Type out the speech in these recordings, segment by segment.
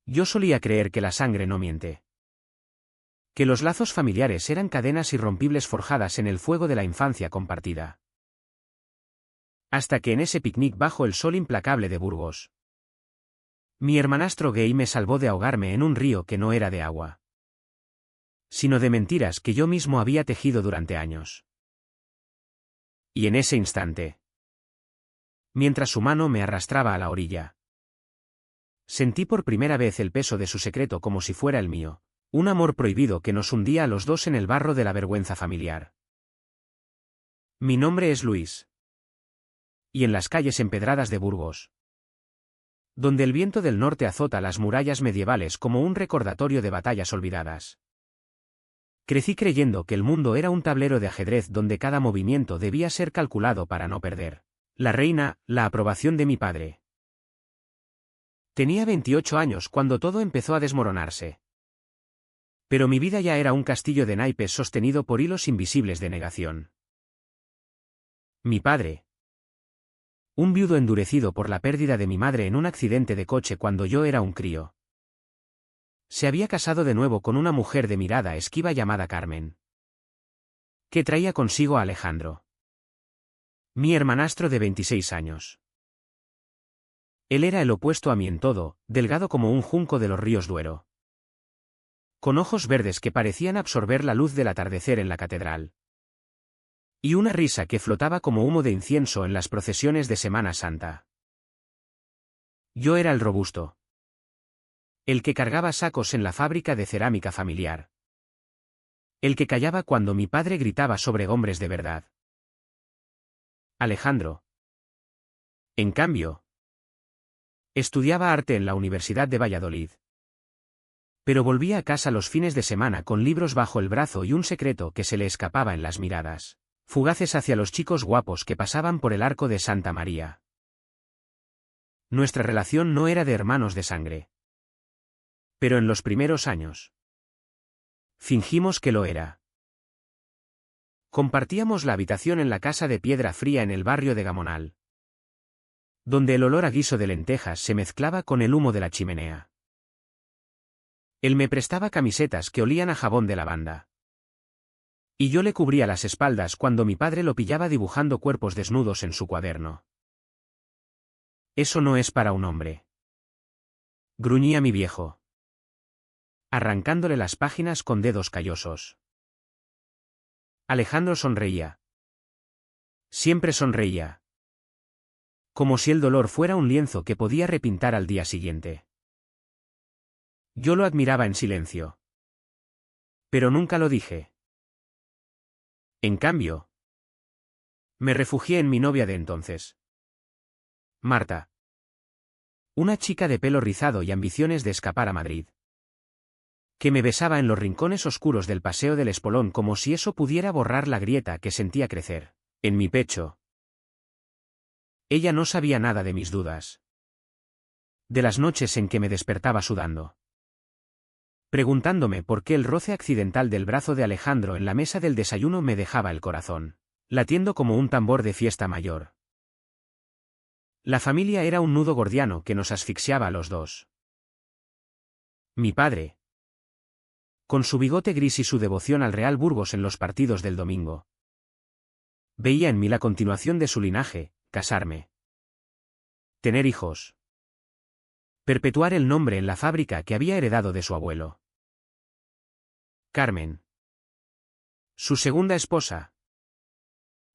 Yo solía creer que la sangre no miente. Que los lazos familiares eran cadenas irrompibles forjadas en el fuego de la infancia compartida. Hasta que en ese picnic bajo el sol implacable de Burgos, mi hermanastro gay me salvó de ahogarme en un río que no era de agua, sino de mentiras que yo mismo había tejido durante años. Y en ese instante, mientras su mano me arrastraba a la orilla, sentí por primera vez el peso de su secreto como si fuera el mío, un amor prohibido que nos hundía a los dos en el barro de la vergüenza familiar. Mi nombre es Luis. Y en las calles empedradas de Burgos, donde el viento del norte azota las murallas medievales como un recordatorio de batallas olvidadas, crecí creyendo que el mundo era un tablero de ajedrez donde cada movimiento debía ser calculado para no perder. La reina, la aprobación de mi padre. Tenía 28 años cuando todo empezó a desmoronarse. Pero mi vida ya era un castillo de naipes sostenido por hilos invisibles de negación. Mi padre, un viudo endurecido por la pérdida de mi madre en un accidente de coche cuando yo era un crío, se había casado de nuevo con una mujer de mirada esquiva llamada Carmen, que traía consigo a Alejandro, mi hermanastro de 26 años. Él era el opuesto a mí en todo, delgado como un junco de los ríos Duero, con ojos verdes que parecían absorber la luz del atardecer en la catedral, y una risa que flotaba como humo de incienso en las procesiones de Semana Santa. Yo era el robusto, el que cargaba sacos en la fábrica de cerámica familiar, el que callaba cuando mi padre gritaba sobre hombres de verdad. Alejandro, en cambio, estudiaba arte en la Universidad de Valladolid, pero volvía a casa los fines de semana con libros bajo el brazo y un secreto que se le escapaba en las miradas fugaces hacia los chicos guapos que pasaban por el arco de Santa María. Nuestra relación no era de hermanos de sangre. Pero en los primeros años, fingimos que lo era. Compartíamos la habitación en la casa de piedra fría en el barrio de Gamonal, donde el olor a guiso de lentejas se mezclaba con el humo de la chimenea. Él me prestaba camisetas que olían a jabón de lavanda, y yo le cubría las espaldas cuando mi padre lo pillaba dibujando cuerpos desnudos en su cuaderno. Eso no es para un hombre, gruñía mi viejo, arrancándole las páginas con dedos callosos. Alejandro sonreía. Siempre sonreía, como si el dolor fuera un lienzo que podía repintar al día siguiente. Yo lo admiraba en silencio, pero nunca lo dije. En cambio, me refugié en mi novia de entonces, Marta, una chica de pelo rizado y ambiciones de escapar a Madrid, que me besaba en los rincones oscuros del Paseo del Espolón como si eso pudiera borrar la grieta que sentía crecer en mi pecho. Ella no sabía nada de mis dudas, de las noches en que me despertaba sudando, preguntándome por qué el roce accidental del brazo de Alejandro en la mesa del desayuno me dejaba el corazón latiendo como un tambor de fiesta mayor. La familia era un nudo gordiano que nos asfixiaba a los dos. Mi padre, con su bigote gris y su devoción al Real Burgos en los partidos del domingo, veía en mí la continuación de su linaje, casarme, tener hijos, perpetuar el nombre en la fábrica que había heredado de su abuelo. Carmen, su segunda esposa,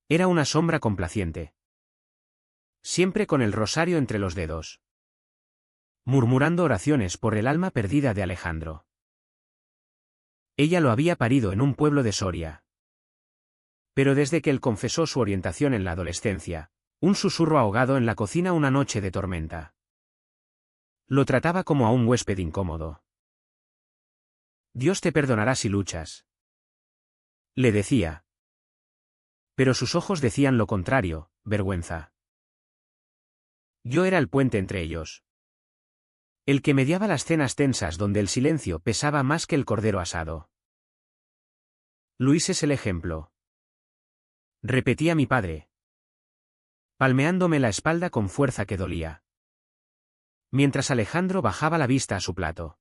era una sombra complaciente, siempre con el rosario entre los dedos, murmurando oraciones por el alma perdida de Alejandro. Ella lo había parido en un pueblo de Soria. Pero desde que él confesó su orientación en la adolescencia, un susurro ahogado en la cocina una noche de tormenta, lo trataba como a un huésped incómodo. Dios te perdonará si luchas, le decía. Pero sus ojos decían lo contrario, vergüenza. Yo era el puente entre ellos, el que mediaba las cenas tensas donde el silencio pesaba más que el cordero asado. Luis es el ejemplo, repetía mi padre, palmeándome la espalda con fuerza que dolía. mientras Alejandro bajaba la vista a su plato.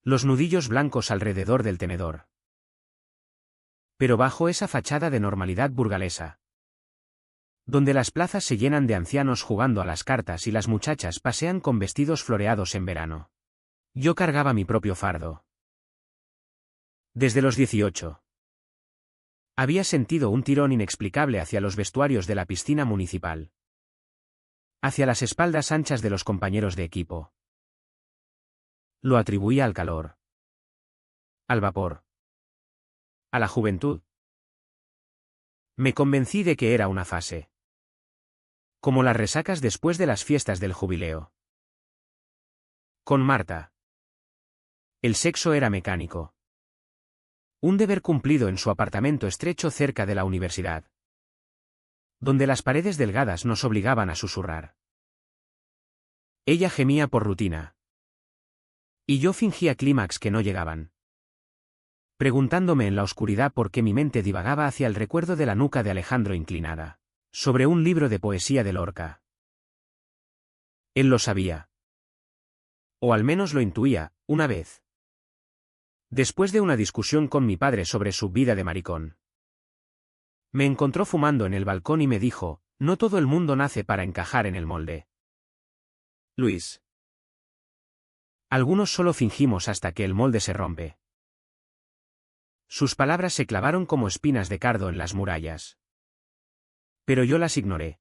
Los nudillos blancos alrededor del tenedor. Pero bajo esa fachada de normalidad burgalesa, donde las plazas se llenan de ancianos jugando a las cartas y las muchachas pasean con vestidos floreados en verano, yo cargaba mi propio fardo. Desde los 18. Había sentido un tirón inexplicable hacia los vestuarios de la piscina municipal, hacia las espaldas anchas de los compañeros de equipo. Lo atribuía al calor, al vapor, a la juventud. Me convencí de que era una fase, como las resacas después de las fiestas del jubileo. Con Marta, el sexo era mecánico. Un deber cumplido en su apartamento estrecho cerca de la universidad, donde las paredes delgadas nos obligaban a susurrar. Ella gemía por rutina, y yo fingía clímax que no llegaban, preguntándome en la oscuridad por qué mi mente divagaba hacia el recuerdo de la nuca de Alejandro inclinada sobre un libro de poesía de Lorca. Él lo sabía. O al menos lo intuía, una vez. Después de una discusión con mi padre sobre su vida de maricón, me encontró fumando en el balcón y me dijo, no todo el mundo nace para encajar en el molde. Luis. Algunos solo fingimos hasta que el molde se rompe. Sus palabras se clavaron como espinas de cardo en las murallas. Pero yo las ignoré,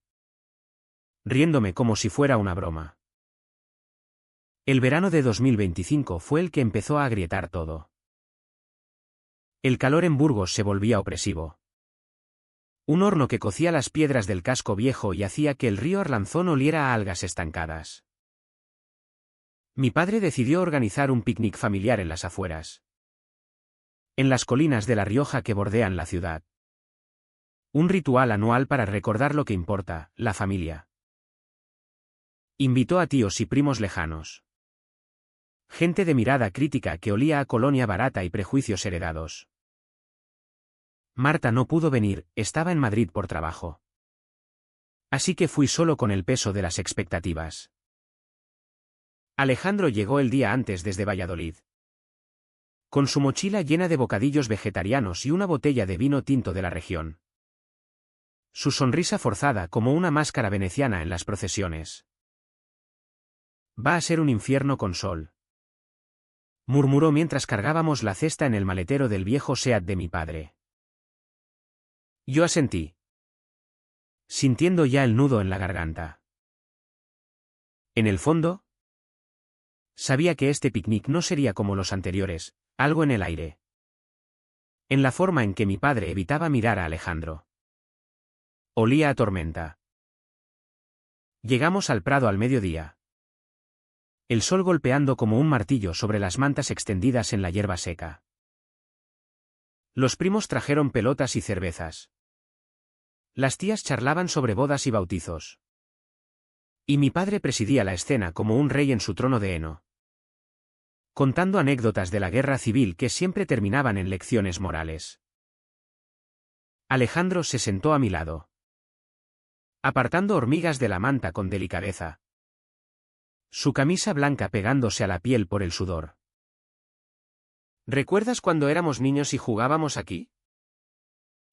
riéndome como si fuera una broma. El verano de 2025 fue el que empezó a agrietar todo. El calor en Burgos se volvía opresivo. Un horno que cocía las piedras del casco viejo y hacía que el río Arlanzón oliera a algas estancadas. Mi padre decidió organizar un picnic familiar en las afueras, en las colinas de La Rioja que bordean la ciudad. Un ritual anual para recordar lo que importa, la familia. Invitó a tíos y primos lejanos. Gente de mirada crítica que olía a colonia barata y prejuicios heredados. Marta no pudo venir, estaba en Madrid por trabajo. Así que fui solo con el peso de las expectativas. Alejandro llegó el día antes desde Valladolid, con su mochila llena de bocadillos vegetarianos y una botella de vino tinto de la región. Su sonrisa forzada como una máscara veneciana en las procesiones. Va a ser un infierno con sol, murmuró mientras cargábamos la cesta en el maletero del viejo Seat de mi padre. Yo asentí, sintiendo ya el nudo en la garganta. En el fondo, sabía que este picnic no sería como los anteriores, algo en el aire. En la forma en que mi padre evitaba mirar a Alejandro. Olía a tormenta. Llegamos al prado al mediodía. El sol golpeando como un martillo sobre las mantas extendidas en la hierba seca. Los primos trajeron pelotas y cervezas. Las tías charlaban sobre bodas y bautizos. Y mi padre presidía la escena como un rey en su trono de heno, contando anécdotas de la guerra civil que siempre terminaban en lecciones morales. Alejandro se sentó a mi lado, apartando hormigas de la manta con delicadeza. Su camisa blanca pegándose a la piel por el sudor. ¿Recuerdas cuando éramos niños y jugábamos aquí?,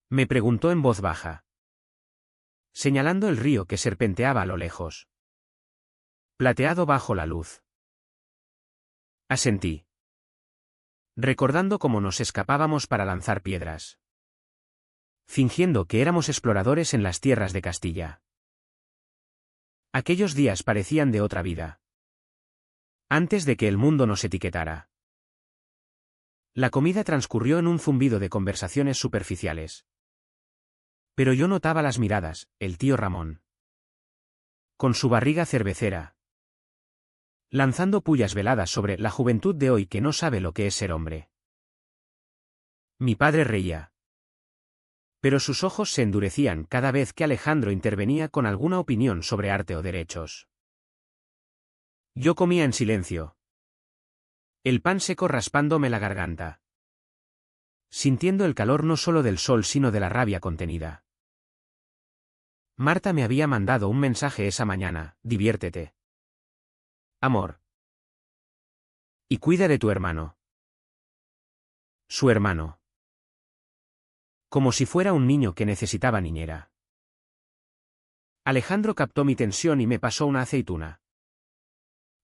me preguntó en voz baja, señalando el río que serpenteaba a lo lejos, plateado bajo la luz. Asentí, recordando cómo nos escapábamos para lanzar piedras, fingiendo que éramos exploradores en las tierras de Castilla. Aquellos días parecían de otra vida, antes de que el mundo nos etiquetara. La comida transcurrió en un zumbido de conversaciones superficiales. Pero yo notaba las miradas, el tío Ramón, con su barriga cervecera, lanzando pullas veladas sobre la juventud de hoy que no sabe lo que es ser hombre. Mi padre reía, pero sus ojos se endurecían cada vez que Alejandro intervenía con alguna opinión sobre arte o derechos. Yo comía en silencio, el pan seco raspándome la garganta, sintiendo el calor no solo del sol sino de la rabia contenida. Marta me había mandado un mensaje esa mañana: diviértete. Amor. Y cuida de tu hermano. Su hermano. Como si fuera un niño que necesitaba niñera. Alejandro captó mi tensión y me pasó una aceituna.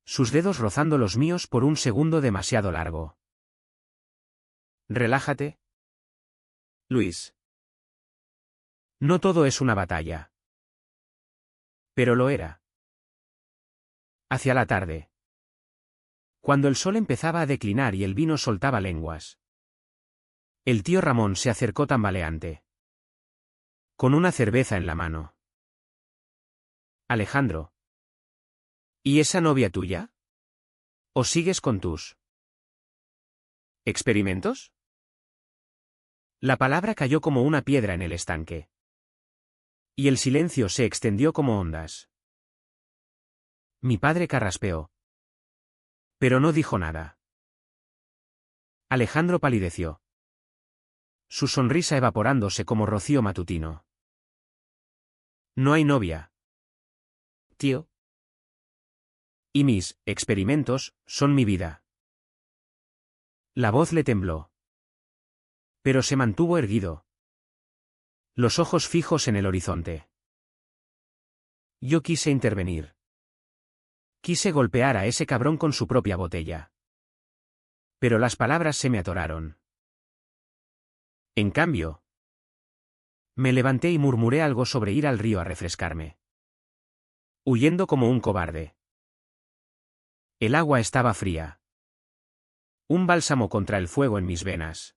Sus dedos rozando los míos por un segundo demasiado largo. Relájate. Luis. No todo es una batalla. Pero lo era. Hacia la tarde. Cuando el sol empezaba a declinar y el vino soltaba lenguas. El tío Ramón se acercó tambaleante. Con una cerveza en la mano. Alejandro. ¿Y esa novia tuya? ¿O sigues con tus experimentos? La palabra cayó como una piedra en el estanque. Y el silencio se extendió como ondas. Mi padre carraspeó. Pero no dijo nada. Alejandro palideció. Su sonrisa evaporándose como rocío matutino. No hay novia. Tío. Y mis experimentos son mi vida. La voz le tembló. Pero se mantuvo erguido. Los ojos fijos en el horizonte. Yo quise intervenir. Quise golpear a ese cabrón con su propia botella. Pero las palabras se me atoraron. En cambio, me levanté y murmuré algo sobre ir al río a refrescarme. Huyendo como un cobarde. El agua estaba fría. Un bálsamo contra el fuego en mis venas.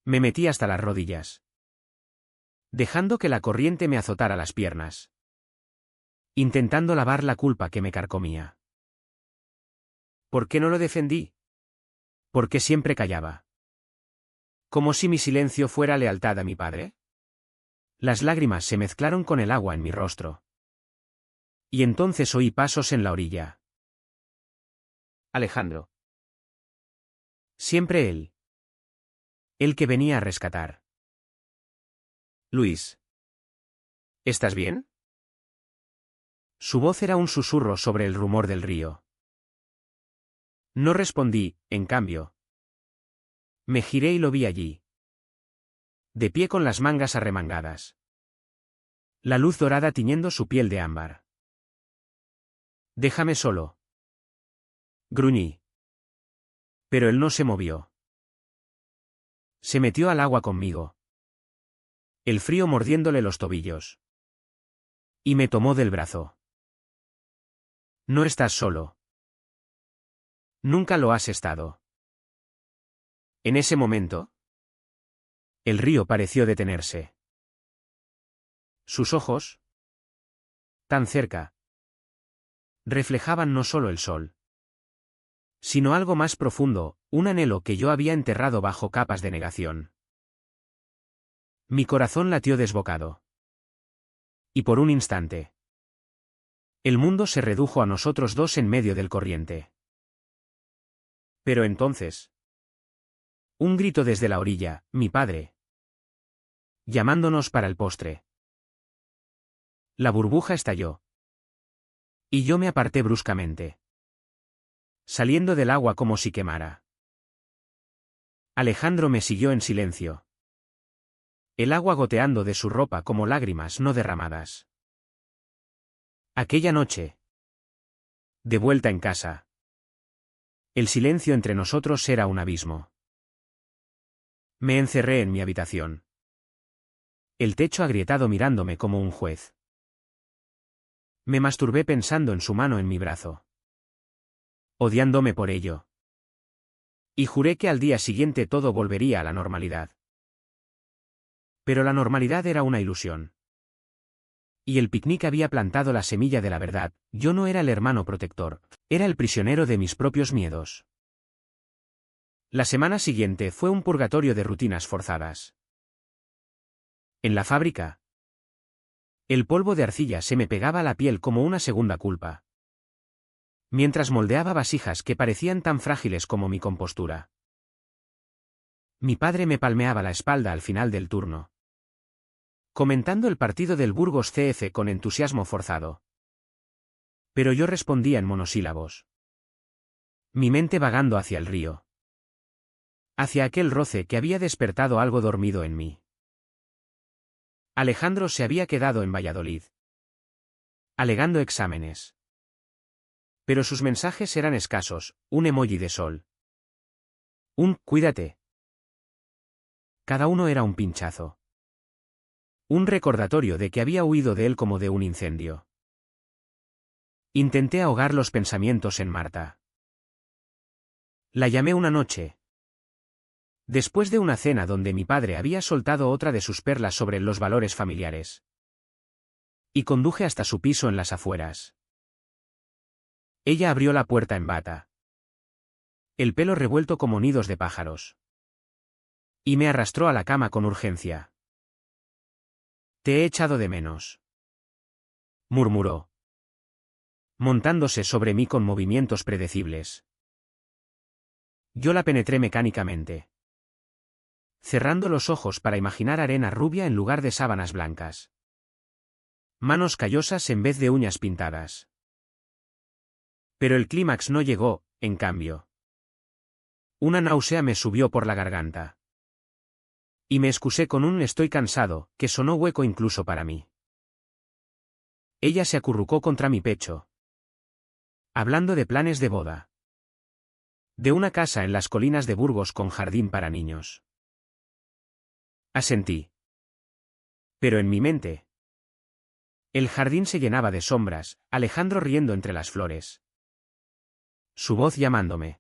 Me metí hasta las rodillas. Dejando que la corriente me azotara las piernas. Intentando lavar la culpa que me carcomía. ¿Por qué no lo defendí? ¿Por qué siempre callaba? ¿Como si mi silencio fuera lealtad a mi padre? Las lágrimas se mezclaron con el agua en mi rostro. Y entonces oí pasos en la orilla. Alejandro. Siempre él. El que venía a rescatar. Luis. ¿Estás bien? Su voz era un susurro sobre el rumor del río. No respondí, en cambio. Me giré y lo vi allí. De pie con las mangas arremangadas. La luz dorada tiñendo su piel de ámbar. Déjame solo. Gruñí. Pero él no se movió. Se metió al agua conmigo. El frío mordiéndole los tobillos. Y me tomó del brazo. No estás solo. Nunca lo has estado. En ese momento, el río pareció detenerse. Sus ojos, tan cerca, reflejaban no solo el sol, sino algo más profundo, un anhelo que yo había enterrado bajo capas de negación. Mi corazón latió desbocado. Y por un instante, el mundo se redujo a nosotros dos en medio del corriente. Pero entonces, un grito desde la orilla, mi padre, llamándonos para el postre. La burbuja estalló. Y yo me aparté bruscamente. Saliendo del agua como si quemara. Alejandro me siguió en silencio. El agua goteando de su ropa como lágrimas no derramadas. Aquella noche. De vuelta en casa. El silencio entre nosotros era un abismo. Me encerré en mi habitación. El techo agrietado mirándome como un juez. Me masturbé pensando en su mano en mi brazo. Odiándome por ello. Y juré que al día siguiente todo volvería a la normalidad. Pero la normalidad era una ilusión. Y el picnic había plantado la semilla de la verdad, yo no era el hermano protector, era el prisionero de mis propios miedos. La semana siguiente fue un purgatorio de rutinas forzadas. En la fábrica, el polvo de arcilla se me pegaba a la piel como una segunda culpa. Mientras moldeaba vasijas que parecían tan frágiles como mi compostura. Mi padre me palmeaba la espalda al final del turno. Comentando el partido del Burgos CF con entusiasmo forzado. Pero yo respondía en monosílabos. Mi mente vagando hacia el río. Hacia aquel roce que había despertado algo dormido en mí. Alejandro se había quedado en Valladolid. Alegando exámenes. Pero sus mensajes eran escasos, un emoji de sol. Un cuídate. Cada uno era un pinchazo. Un recordatorio de que había huido de él como de un incendio. Intenté ahogar los pensamientos en Marta. La llamé una noche. Después de una cena donde mi padre había soltado otra de sus perlas sobre los valores familiares. Y conduje hasta su piso en las afueras. Ella abrió la puerta en bata. El pelo revuelto como nidos de pájaros. Y me arrastró a la cama con urgencia. Te he echado de menos. Murmuró. Montándose sobre mí con movimientos predecibles. Yo la penetré mecánicamente. Cerrando los ojos para imaginar arena rubia en lugar de sábanas blancas. Manos callosas en vez de uñas pintadas. Pero el clímax no llegó, en cambio. Una náusea me subió por la garganta. Y me excusé con un estoy cansado, que sonó hueco incluso para mí. Ella se acurrucó contra mi pecho. Hablando de planes de boda. De una casa en las colinas de Burgos con jardín para niños. Asentí. Pero en mi mente. El jardín se llenaba de sombras, Alejandro riendo entre las flores. Su voz llamándome.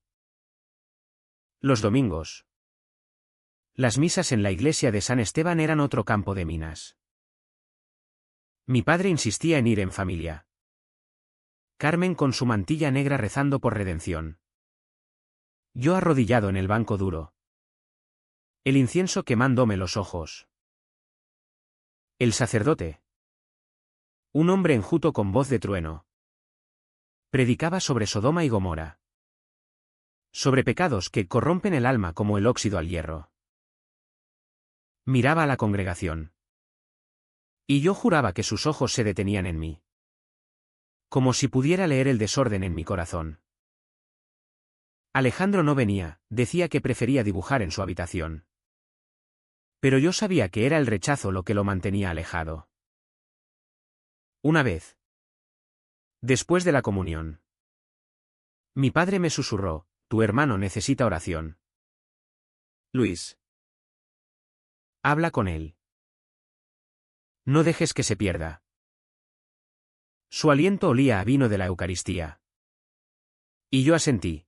Los domingos. Las misas en la iglesia de San Esteban eran otro campo de minas. Mi padre insistía en ir en familia. Carmen con su mantilla negra rezando por redención. Yo arrodillado en el banco duro. El incienso quemándome los ojos. El sacerdote. Un hombre enjuto con voz de trueno. Predicaba sobre Sodoma y Gomorra. Sobre pecados que corrompen el alma como el óxido al hierro. Miraba a la congregación. Y yo juraba que sus ojos se detenían en mí. Como si pudiera leer el desorden en mi corazón. Alejandro no venía, decía que prefería dibujar en su habitación. Pero yo sabía que era el rechazo lo que lo mantenía alejado. Una vez. Después de la comunión. Mi padre me susurró, tu hermano necesita oración. Luis. Habla con él. No dejes que se pierda. Su aliento olía a vino de la Eucaristía. Y yo asentí.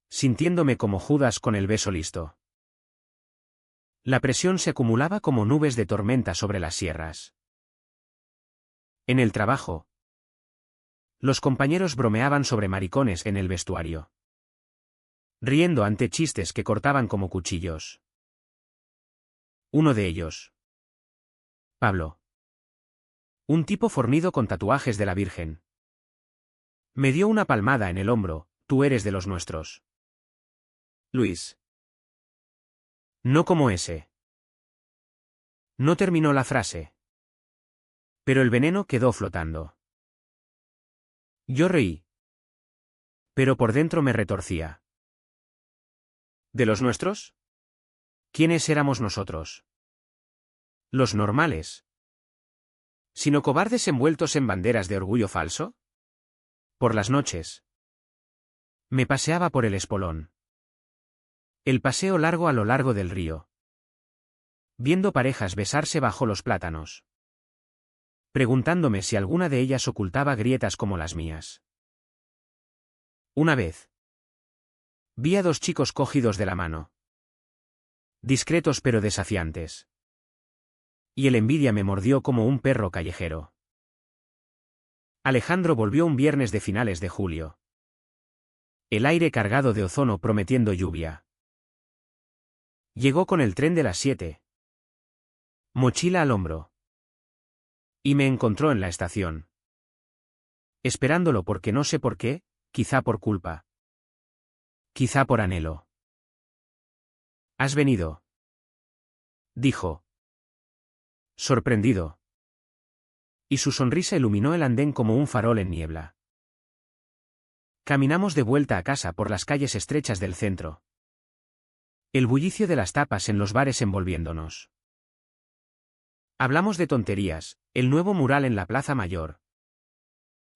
Sintiéndome como Judas con el beso listo. La presión se acumulaba como nubes de tormenta sobre las sierras. En el trabajo. Los compañeros bromeaban sobre maricones en el vestuario. Riendo ante chistes que cortaban como cuchillos. Uno de ellos. Pablo. Un tipo fornido con tatuajes de la Virgen. Me dio una palmada en el hombro, tú eres de los nuestros. Luis. No como ese. No terminó la frase. Pero el veneno quedó flotando. Yo reí. Pero por dentro me retorcía. ¿De los nuestros? ¿Quiénes éramos nosotros? Los normales. ¿Sino cobardes envueltos en banderas de orgullo falso? Por las noches. Me paseaba por el espolón. El paseo largo a lo largo del río. Viendo parejas besarse bajo los plátanos. Preguntándome si alguna de ellas ocultaba grietas como las mías. Una vez. Vi a dos chicos cogidos de la mano. Discretos pero desafiantes. Y el envidia me mordió como un perro callejero. Alejandro volvió un viernes de finales de julio. El aire cargado de ozono prometiendo lluvia. Llegó con el tren de las 7. Mochila al hombro. Y me encontró en la estación. Esperándolo porque no sé por qué, quizá por culpa. Quizá por anhelo. ¿Has venido? Dijo. Sorprendido. Y su sonrisa iluminó el andén como un farol en niebla. Caminamos de vuelta a casa por las calles estrechas del centro. El bullicio de las tapas en los bares envolviéndonos. Hablamos de tonterías, el nuevo mural en la Plaza Mayor.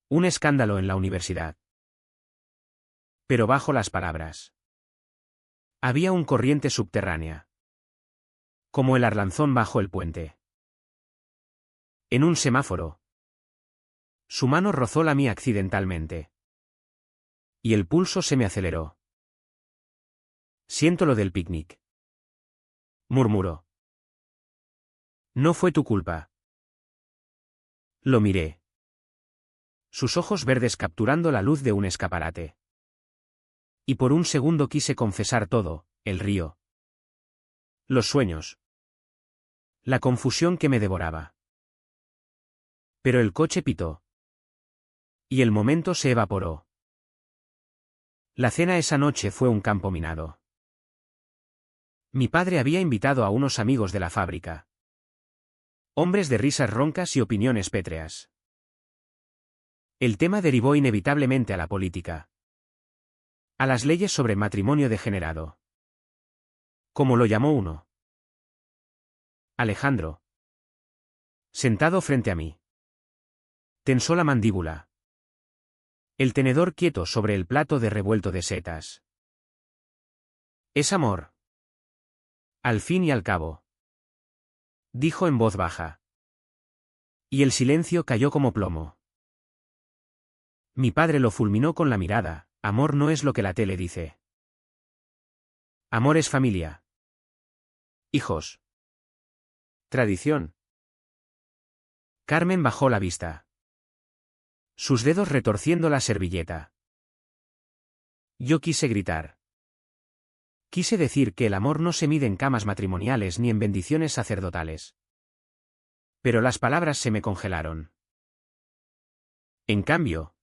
Un escándalo en la universidad. Pero bajo las palabras había un corriente subterránea. Como el Arlanzón bajo el puente. En un semáforo. Su mano rozó la mía accidentalmente. Y el pulso se me aceleró. Siento lo del picnic. Murmuró. No fue tu culpa. Lo miré. Sus ojos verdes capturando la luz de un escaparate. Y por un segundo quise confesar todo, el río. Los sueños. La confusión que me devoraba. Pero el coche pitó. Y el momento se evaporó. La cena esa noche fue un campo minado. Mi padre había invitado a unos amigos de la fábrica. Hombres de risas roncas y opiniones pétreas. El tema derivó inevitablemente a la política. A las leyes sobre matrimonio degenerado. Como lo llamó uno. Alejandro. Sentado frente a mí. Tensó la mandíbula. El tenedor quieto sobre el plato de revuelto de setas. Es amor. Al fin y al cabo. Dijo en voz baja. Y el silencio cayó como plomo. Mi padre lo fulminó con la mirada. Amor no es lo que la tele dice. Amor es familia. Hijos. Tradición. Carmen bajó la vista. Sus dedos retorciendo la servilleta. Yo quise gritar. Quise decir que el amor no se mide en camas matrimoniales ni en bendiciones sacerdotales. Pero las palabras se me congelaron. En cambio,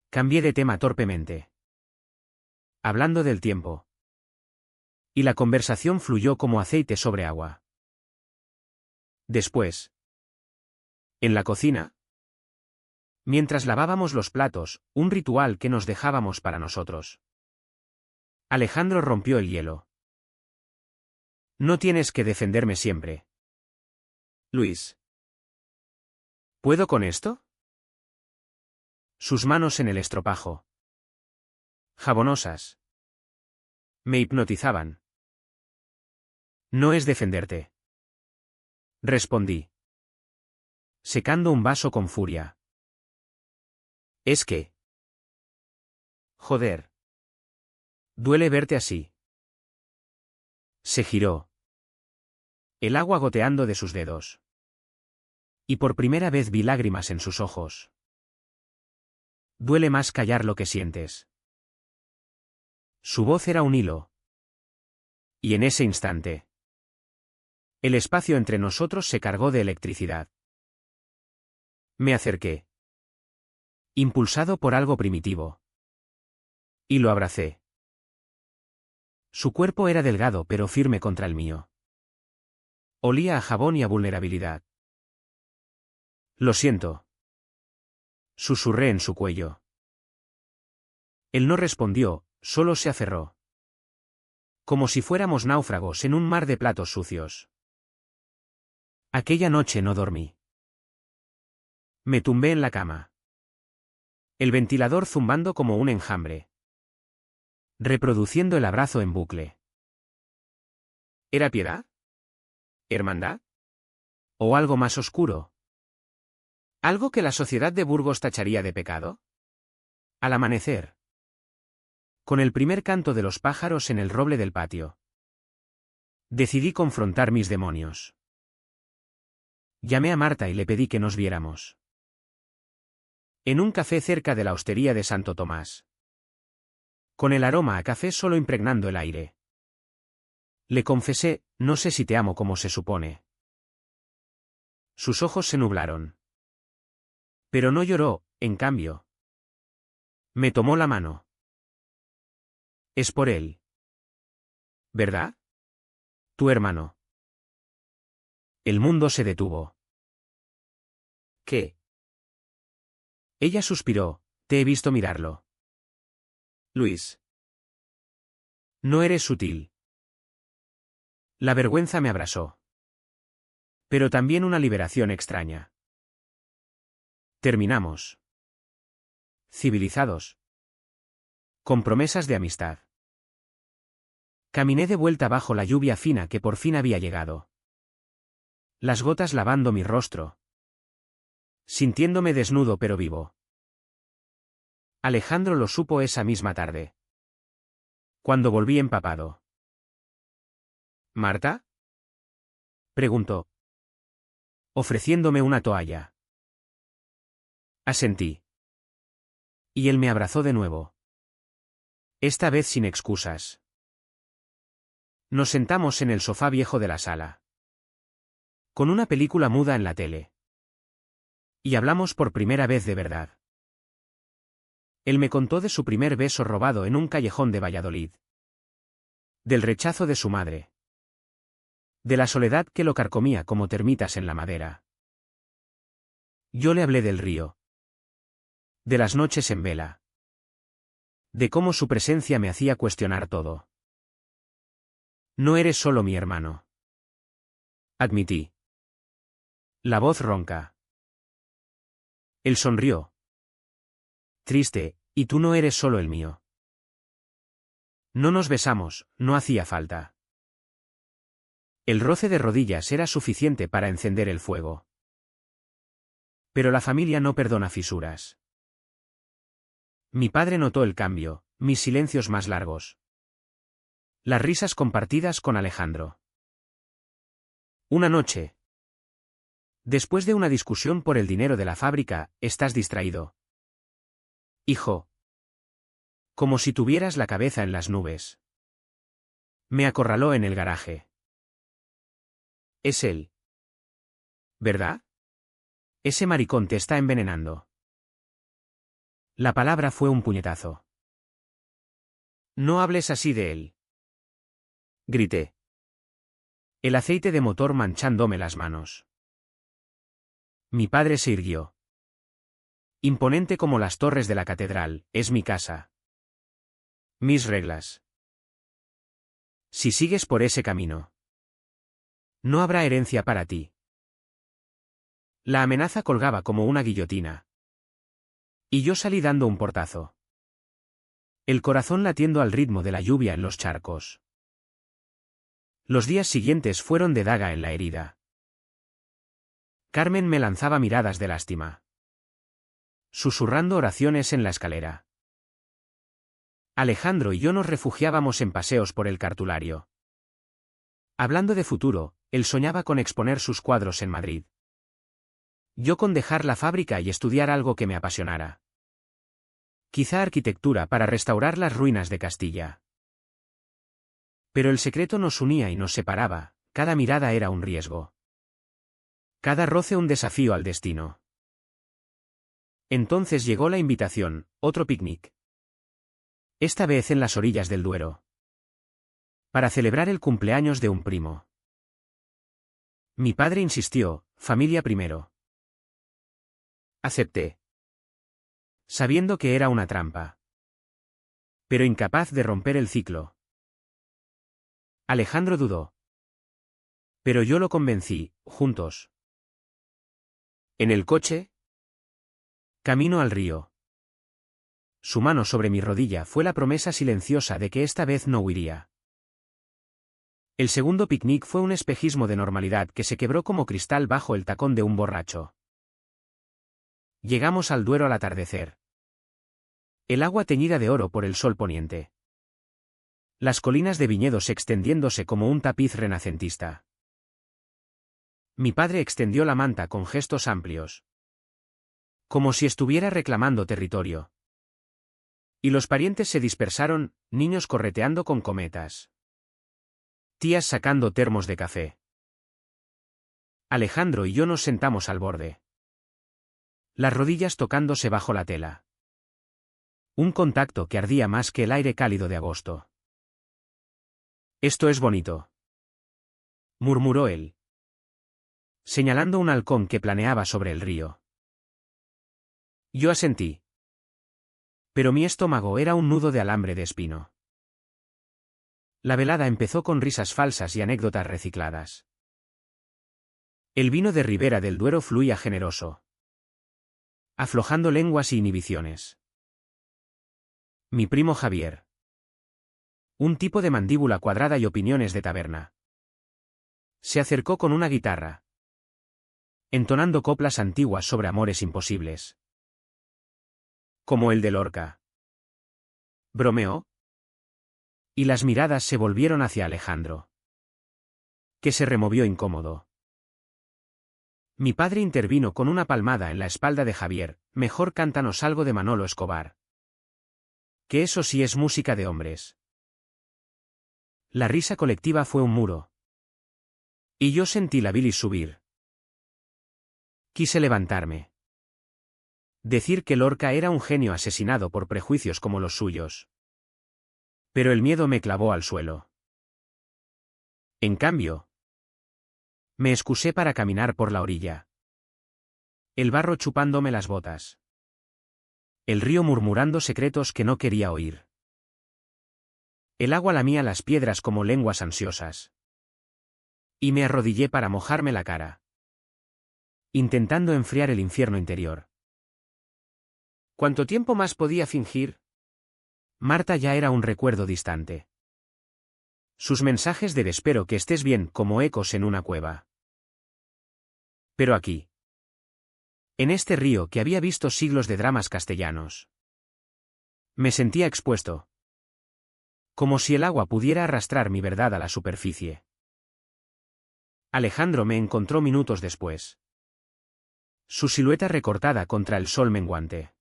cambié de tema torpemente. Hablando del tiempo. Y la conversación fluyó como aceite sobre agua. Después. En la cocina. Mientras lavábamos los platos, un ritual que nos dejábamos para nosotros. Alejandro rompió el hielo. No tienes que defenderme siempre. Luis. ¿Puedo con esto? Sus manos en el estropajo. Jabonosas. Me hipnotizaban. No es defenderte. Respondí. Secando un vaso con furia. Es que. Joder. Duele verte así. Se giró. El agua goteando de sus dedos. Y por primera vez vi lágrimas en sus ojos. Duele más callar lo que sientes. Su voz era un hilo. Y en ese instante, el espacio entre nosotros se cargó de electricidad. Me acerqué. Impulsado por algo primitivo. Y lo abracé. Su cuerpo era delgado pero firme contra el mío. Olía a jabón y a vulnerabilidad. Lo siento. Susurré en su cuello. Él no respondió, solo se aferró. Como si fuéramos náufragos en un mar de platos sucios. Aquella noche no dormí. Me tumbé en la cama. El ventilador zumbando como un enjambre. Reproduciendo el abrazo en bucle. ¿Era piedad? ¿Hermandad? ¿O algo más oscuro? ¿Algo que la sociedad de Burgos tacharía de pecado? Al amanecer. Con el primer canto de los pájaros en el roble del patio. Decidí confrontar mis demonios. Llamé a Marta y le pedí que nos viéramos. En un café cerca de la hostería de Santo Tomás. Con el aroma a café solo impregnando el aire. Le confesé, no sé si te amo como se supone. Sus ojos se nublaron. Pero no lloró, en cambio. Me tomó la mano. Es por él. ¿Verdad? Tu hermano. El mundo se detuvo. ¿Qué? Ella suspiró, te he visto mirarlo. Luis. No eres sutil. La vergüenza me abrasó. Pero también una liberación extraña. Terminamos. Civilizados. Con promesas de amistad. Caminé de vuelta bajo la lluvia fina que por fin había llegado. Las gotas lavando mi rostro. Sintiéndome desnudo pero vivo. Alejandro lo supo esa misma tarde. Cuando volví empapado. ¿Marta? Preguntó. Ofreciéndome una toalla. Asentí. Y él me abrazó de nuevo. Esta vez sin excusas. Nos sentamos en el sofá viejo de la sala. Con una película muda en la tele. Y hablamos por primera vez de verdad. Él me contó de su primer beso robado en un callejón de Valladolid. Del rechazo de su madre. De la soledad que lo carcomía como termitas en la madera. Yo le hablé del río. De las noches en vela. De cómo su presencia me hacía cuestionar todo. No eres solo mi hermano. Admití. La voz ronca. Él sonrió. Triste, y tú no eres solo el mío. No nos besamos, no hacía falta. El roce de rodillas era suficiente para encender el fuego. Pero la familia no perdona fisuras. Mi padre notó el cambio, mis silencios más largos. Las risas compartidas con Alejandro. Una noche. Después de una discusión por el dinero de la fábrica, estás distraído. Hijo. Como si tuvieras la cabeza en las nubes. Me acorraló en el garaje. Es él. ¿Verdad? Ese maricón te está envenenando. La palabra fue un puñetazo. No hables así de él. Grité. El aceite de motor manchándome las manos. Mi padre se irguió. Imponente como las torres de la catedral, es mi casa. Mis reglas. Si sigues por ese camino, no habrá herencia para ti. La amenaza colgaba como una guillotina. Y yo salí dando un portazo. El corazón latiendo al ritmo de la lluvia en los charcos. Los días siguientes fueron de daga en la herida. Carmen me lanzaba miradas de lástima. Susurrando oraciones en la escalera. Alejandro y yo nos refugiábamos en paseos por el cartulario. Hablando de futuro, él soñaba con exponer sus cuadros en Madrid. Yo con dejar la fábrica y estudiar algo que me apasionara. Quizá arquitectura para restaurar las ruinas de Castilla. Pero el secreto nos unía y nos separaba, cada mirada era un riesgo. Cada roce un desafío al destino. Entonces llegó la invitación, otro picnic. Esta vez en las orillas del Duero. Para celebrar el cumpleaños de un primo. Mi padre insistió, familia primero. Acepté. Sabiendo que era una trampa. Pero incapaz de romper el ciclo. Alejandro dudó. Pero yo lo convencí, juntos. En el coche. Camino al río. Su mano sobre mi rodilla fue la promesa silenciosa de que esta vez no huiría. El segundo picnic fue un espejismo de normalidad que se quebró como cristal bajo el tacón de un borracho. Llegamos al Duero al atardecer. El agua teñida de oro por el sol poniente. Las colinas de viñedos extendiéndose como un tapiz renacentista. Mi padre extendió la manta con gestos amplios. Como si estuviera reclamando territorio. Y los parientes se dispersaron, niños correteando con cometas. Tías sacando termos de café. Alejandro y yo nos sentamos al borde. Las rodillas tocándose bajo la tela. Un contacto que ardía más que el aire cálido de agosto. Esto es bonito. Murmuró él. Señalando un halcón que planeaba sobre el río. Yo asentí. Pero mi estómago era un nudo de alambre de espino. La velada empezó con risas falsas y anécdotas recicladas. El vino de Ribera del Duero fluía generoso, aflojando lenguas y inhibiciones. Mi primo Javier. Un tipo de mandíbula cuadrada y opiniones de taberna. Se acercó con una guitarra, entonando coplas antiguas sobre amores imposibles. Como el de Lorca. Bromeó. Y las miradas se volvieron hacia Alejandro, que se removió incómodo. Mi padre intervino con una palmada en la espalda de Javier: mejor cántanos algo de Manolo Escobar. Que eso sí es música de hombres. La risa colectiva fue un muro. Y yo sentí la bilis subir. Quise levantarme. Decir que Lorca era un genio asesinado por prejuicios como los suyos. Pero el miedo me clavó al suelo. En cambio, me excusé para caminar por la orilla. El barro chupándome las botas. El río murmurando secretos que no quería oír. El agua lamía las piedras como lenguas ansiosas. Y me arrodillé para mojarme la cara, intentando enfriar el infierno interior. ¿Cuánto tiempo más podía fingir? Marta ya era un recuerdo distante. Sus mensajes de "espero que estés bien" como ecos en una cueva. Pero aquí, en este río que había visto siglos de dramas castellanos, me sentía expuesto. Como si el agua pudiera arrastrar mi verdad a la superficie. Alejandro me encontró minutos después. Su silueta recortada contra el sol menguante.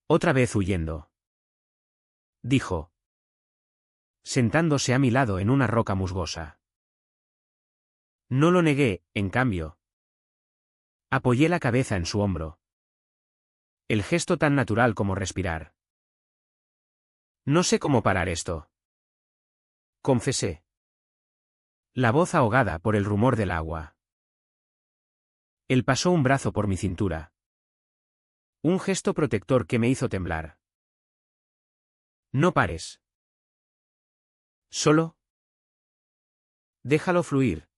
Otra vez huyendo, dijo, sentándose a mi lado en una roca musgosa. No lo negué, en cambio. Apoyé la cabeza en su hombro. El gesto tan natural como respirar. No sé cómo parar esto, confesé. La voz ahogada por el rumor del agua. Él pasó un brazo por mi cintura. Un gesto protector que me hizo temblar. No pares. Solo. Déjalo fluir.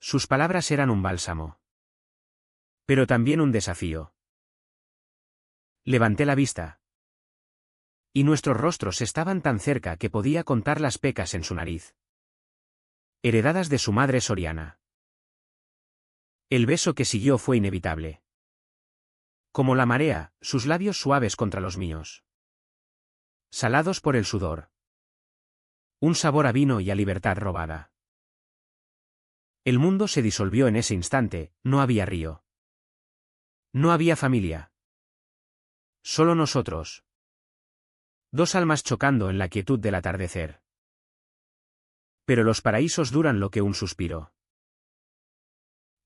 Sus palabras eran un bálsamo. Pero también un desafío. Levanté la vista. Y nuestros rostros estaban tan cerca que podía contar las pecas en su nariz, heredadas de su madre soriana. El beso que siguió fue inevitable. Como la marea, sus labios suaves contra los míos. Salados por el sudor. Un sabor a vino y a libertad robada. El mundo se disolvió en ese instante, no había río. No había familia. Solo nosotros. Dos almas chocando en la quietud del atardecer. Pero los paraísos duran lo que un suspiro.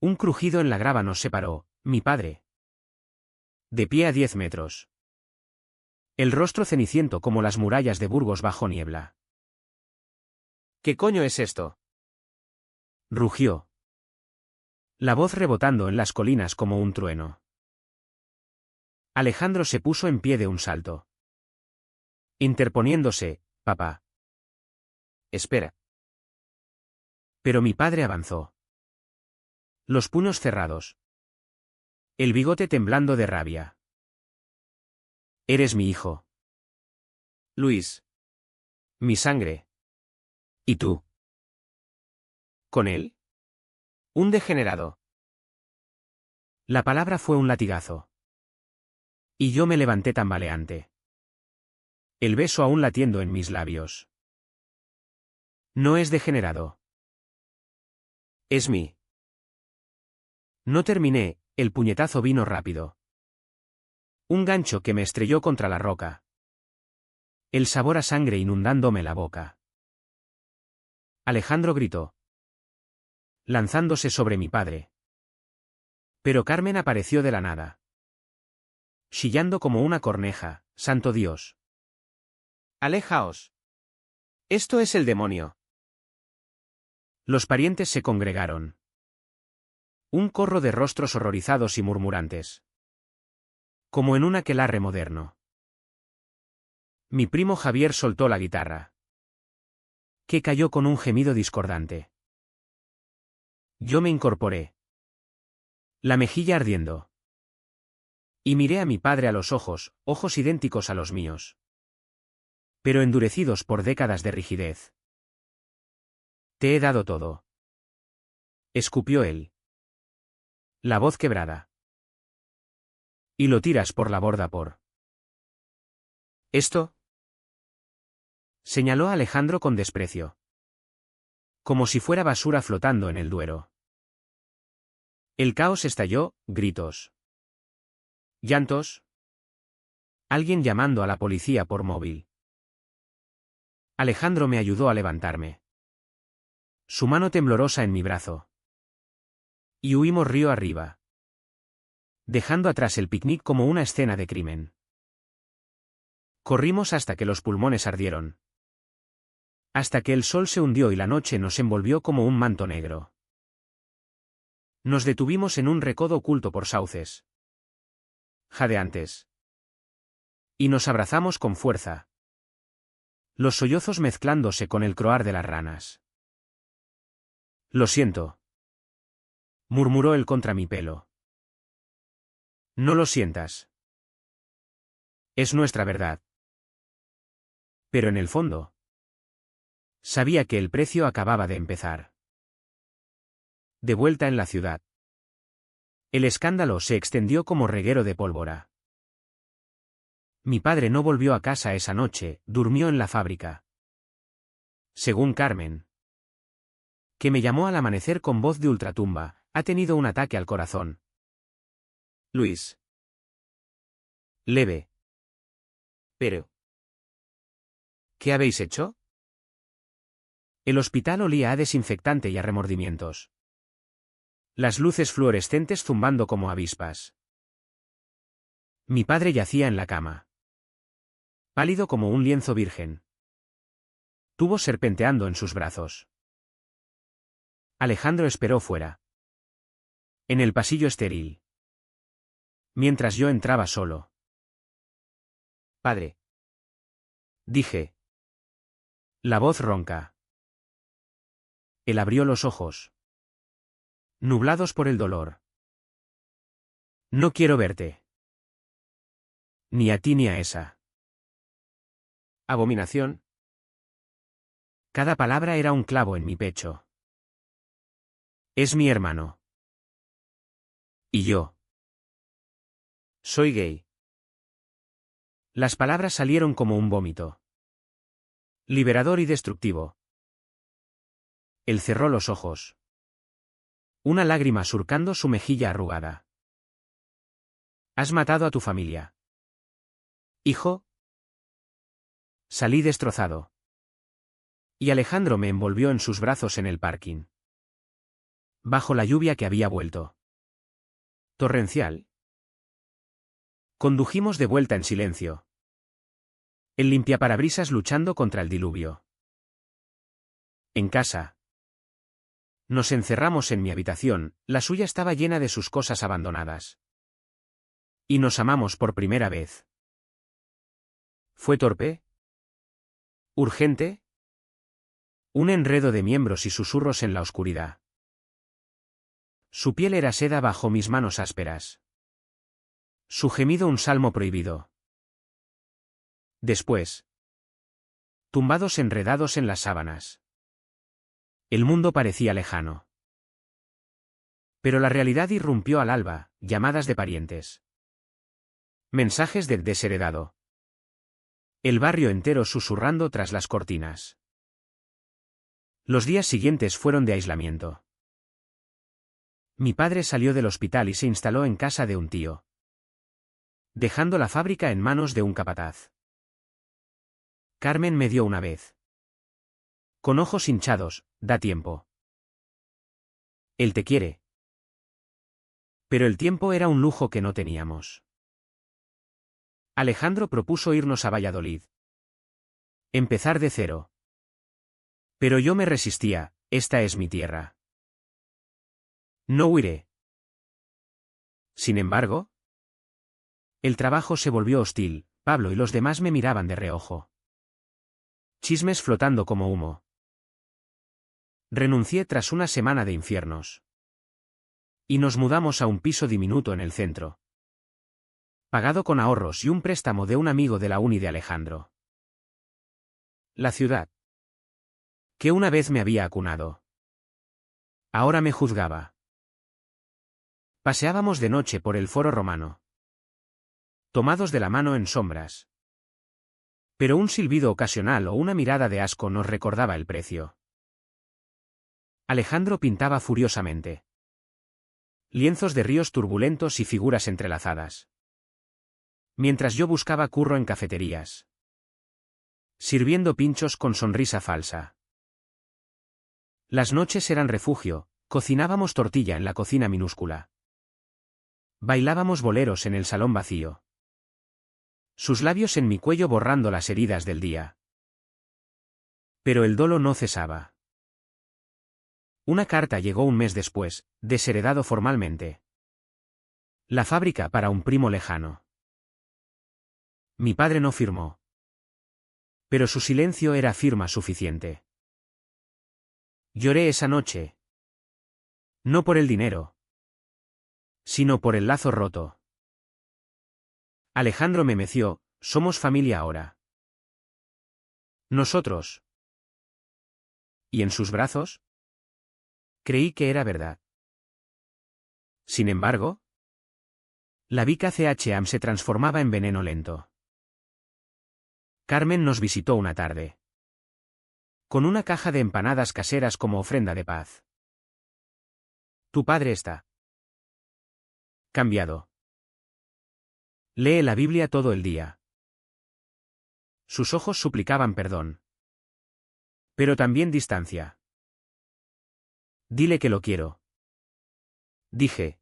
Un crujido en la grava nos separó, mi padre. De pie a 10 metros. El rostro ceniciento como las murallas de Burgos bajo niebla. ¿Qué coño es esto?, rugió. La voz rebotando en las colinas como un trueno. Alejandro se puso en pie de un salto. Interponiéndose: papá. Espera. Pero mi padre avanzó. Los puños cerrados. El bigote temblando de rabia. Eres mi hijo, Luis. Mi sangre. ¿Y tú? ¿Con él? Un degenerado. La palabra fue un latigazo. Y yo me levanté tambaleante. El beso aún latiendo en mis labios. No es degenerado. Es mí. No terminé, el puñetazo vino rápido. Un gancho que me estrelló contra la roca. El sabor a sangre inundándome la boca. Alejandro gritó, lanzándose sobre mi padre. Pero Carmen apareció de la nada. Chillando como una corneja: ¡santo Dios! ¡Alejaos! Esto es el demonio. Los parientes se congregaron. Un corro de rostros horrorizados y murmurantes. Como en un aquelarre moderno. Mi primo Javier soltó la guitarra, que cayó con un gemido discordante. Yo me incorporé, la mejilla ardiendo. Y miré a mi padre a los ojos, ojos idénticos a los míos, pero endurecidos por décadas de rigidez. Te he dado todo. Escupió él. La voz quebrada. Y lo tiras por la borda por. ¿Esto? Señaló Alejandro con desprecio. Como si fuera basura flotando en el Duero. El caos estalló, gritos. Llantos. Alguien llamando a la policía por móvil. Alejandro me ayudó a levantarme. Su mano temblorosa en mi brazo. Y huimos río arriba, dejando atrás el picnic como una escena de crimen. Corrimos hasta que los pulmones ardieron. Hasta que el sol se hundió y la noche nos envolvió como un manto negro. Nos detuvimos en un recodo oculto por sauces jadeantes. Y nos abrazamos con fuerza. Los sollozos mezclándose con el croar de las ranas. Lo siento, murmuró él contra mi pelo. No lo sientas. Es nuestra verdad. Pero en el fondo, sabía que el precio acababa de empezar. De vuelta en la ciudad, el escándalo se extendió como reguero de pólvora. Mi padre no volvió a casa esa noche, durmió en la fábrica. Según Carmen, que me llamó al amanecer con voz de ultratumba, ha tenido un ataque al corazón. Luis. Leve. Pero. ¿Qué habéis hecho? El hospital olía a desinfectante y a remordimientos. Las luces fluorescentes zumbando como avispas. Mi padre yacía en la cama, pálido como un lienzo virgen. Tubos serpenteando en sus brazos. Alejandro esperó fuera, en el pasillo estéril, mientras yo entraba solo. Padre. Dije. La voz ronca. Él abrió los ojos, nublados por el dolor. No quiero verte. Ni a ti ni a esa abominación. Cada palabra era un clavo en mi pecho. Es mi hermano. Y yo. Soy gay. Las palabras salieron como un vómito. Liberador y destructivo. Él cerró los ojos. Una lágrima surcando su mejilla arrugada. Has matado a tu familia. Hijo. Salí destrozado. Y Alejandro me envolvió en sus brazos en el parking. Bajo la lluvia que había vuelto. Torrencial. Condujimos de vuelta en silencio. El limpiaparabrisas luchando contra el diluvio. En casa. Nos encerramos en mi habitación, la suya estaba llena de sus cosas abandonadas. Y nos amamos por primera vez. ¿Fue torpe? ¿Urgente? Un enredo de miembros y susurros en la oscuridad. Su piel era seda bajo mis manos ásperas. Su gemido un salmo prohibido. Después. Tumbados enredados en las sábanas. El mundo parecía lejano. Pero la realidad irrumpió al alba, llamadas de parientes. Mensajes del desheredado. El barrio entero susurrando tras las cortinas. Los días siguientes fueron de aislamiento. Mi padre salió del hospital y se instaló en casa de un tío, dejando la fábrica en manos de un capataz. Carmen me dio una vez. Con ojos hinchados, da tiempo. Él te quiere. Pero el tiempo era un lujo que no teníamos. Alejandro propuso irnos a Valladolid. Empezar de cero. Pero yo me resistía, esta es mi tierra. No huiré. Sin embargo, el trabajo se volvió hostil. Pablo y los demás me miraban de reojo. Chismes flotando como humo. Renuncié tras una semana de infiernos. Y nos mudamos a un piso diminuto en el centro. Pagado con ahorros y un préstamo de un amigo de la uni de Alejandro. La ciudad, que una vez me había acunado, ahora me juzgaba. Paseábamos de noche por el Foro Romano, tomados de la mano en sombras. Pero un silbido ocasional o una mirada de asco nos recordaba el precio. Alejandro pintaba furiosamente. Lienzos de ríos turbulentos y figuras entrelazadas. Mientras yo buscaba curro en cafeterías. Sirviendo pinchos con sonrisa falsa. Las noches eran refugio, cocinábamos tortilla en la cocina minúscula. Bailábamos boleros en el salón vacío. Sus labios en mi cuello borrando las heridas del día. Pero el dolo no cesaba. Una carta llegó un mes después, desheredado formalmente. La fábrica para un primo lejano. Mi padre no firmó. Pero su silencio era firma suficiente. Lloré esa noche. No por el dinero, sino por el lazo roto. Alejandro me meció, somos familia ahora. Nosotros. ¿Y en sus brazos? Creí que era verdad. Sin embargo, la Vica CHAM se transformaba en veneno lento. Carmen nos visitó una tarde. Con una caja de empanadas caseras como ofrenda de paz. Tu padre está cambiado. Lee la Biblia todo el día. Sus ojos suplicaban perdón. Pero también distancia. Dile que lo quiero. Dije.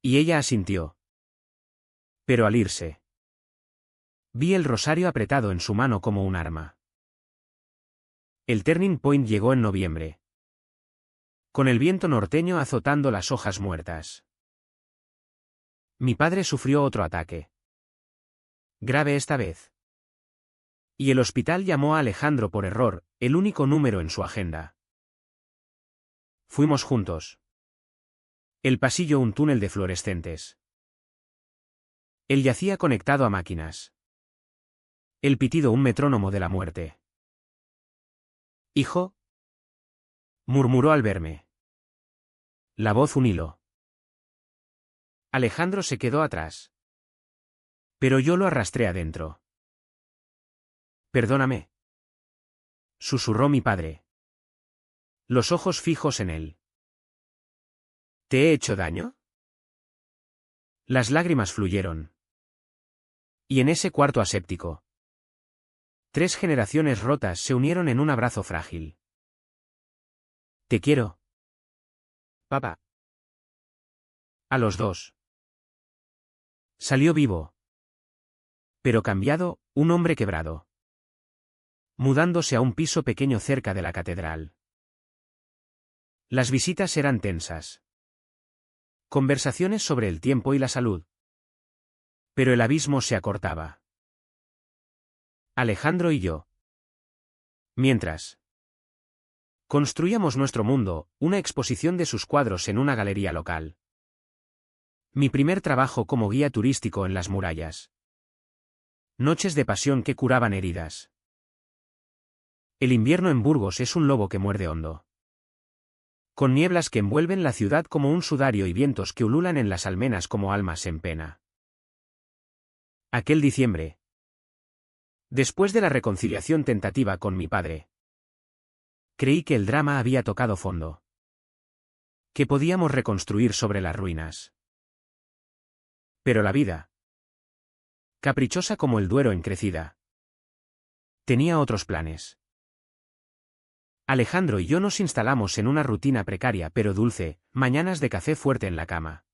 Y ella asintió. Pero al irse, vi el rosario apretado en su mano como un arma. El turning point llegó en noviembre. Con el viento norteño azotando las hojas muertas. Mi padre sufrió otro ataque. Grave esta vez. Y el hospital llamó a Alejandro por error, el único número en su agenda. Fuimos juntos. El pasillo un túnel de fluorescentes. Él yacía conectado a máquinas. El pitido un metrónomo de la muerte. Hijo, murmuró al verme. La voz un hilo. Alejandro se quedó atrás. Pero yo lo arrastré adentro. Perdóname, susurró mi padre. Los ojos fijos en él. ¿Te he hecho daño? Las lágrimas fluyeron. Y en ese cuarto aséptico, 3 generaciones rotas se unieron en un abrazo frágil. Te quiero, papá. A los dos. Salió vivo. Pero cambiado, un hombre quebrado. Mudándose a un piso pequeño cerca de la catedral. Las visitas eran tensas. Conversaciones sobre el tiempo y la salud. Pero el abismo se acortaba. Alejandro y yo. Mientras construíamos nuestro mundo, una exposición de sus cuadros en una galería local. Mi primer trabajo como guía turístico en las murallas. Noches de pasión que curaban heridas. El invierno en Burgos es un lobo que muerde hondo. Con nieblas que envuelven la ciudad como un sudario y vientos que ululan en las almenas como almas en pena. Aquel diciembre. Después de la reconciliación tentativa con mi padre. Creí que el drama había tocado fondo. Que podíamos reconstruir sobre las ruinas. Pero la vida, caprichosa como el Duero en crecida, tenía otros planes. Alejandro y yo nos instalamos en una rutina precaria pero dulce, mañanas de café fuerte en la cama.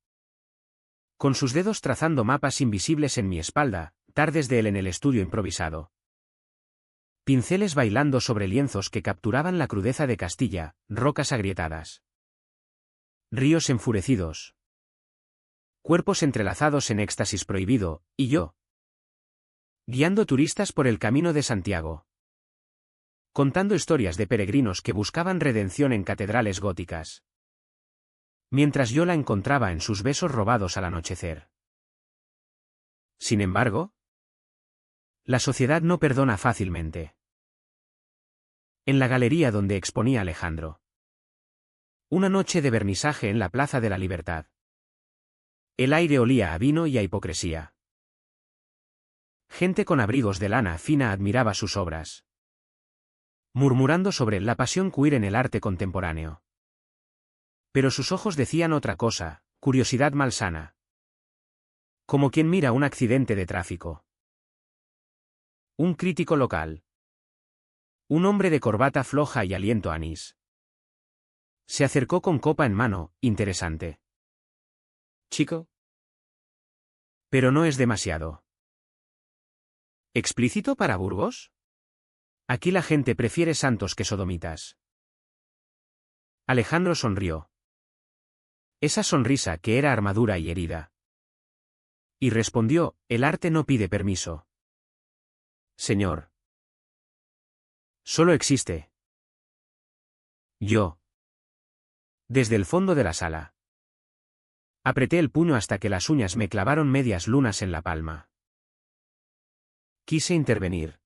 Con sus dedos trazando mapas invisibles en mi espalda, tardes de él en el estudio improvisado. Pinceles bailando sobre lienzos que capturaban la crudeza de Castilla, rocas agrietadas. Ríos enfurecidos. Cuerpos entrelazados en éxtasis prohibido, y yo. Guiando turistas por el Camino de Santiago. Contando historias de peregrinos que buscaban redención en catedrales góticas. Mientras yo la encontraba en sus besos robados al anochecer. Sin embargo, la sociedad no perdona fácilmente. En la galería donde exponía Alejandro. Una noche de vernisaje en la Plaza de la Libertad. El aire olía a vino y a hipocresía. Gente con abrigos de lana fina admiraba sus obras, murmurando sobre la pasión queer en el arte contemporáneo. Pero sus ojos decían otra cosa, curiosidad malsana. Como quien mira un accidente de tráfico. Un crítico local. Un hombre de corbata floja y aliento anís. Se acercó con copa en mano, interesante. Chico. Pero no es demasiado. ¿Explícito para Burgos? Aquí la gente prefiere santos que sodomitas. Alejandro sonrió. Esa sonrisa que era armadura y herida. Y respondió, el arte no pide permiso. Señor. Solo existe. Yo. Desde el fondo de la sala. Apreté el puño hasta que las uñas me clavaron medias lunas en la palma. Quise intervenir.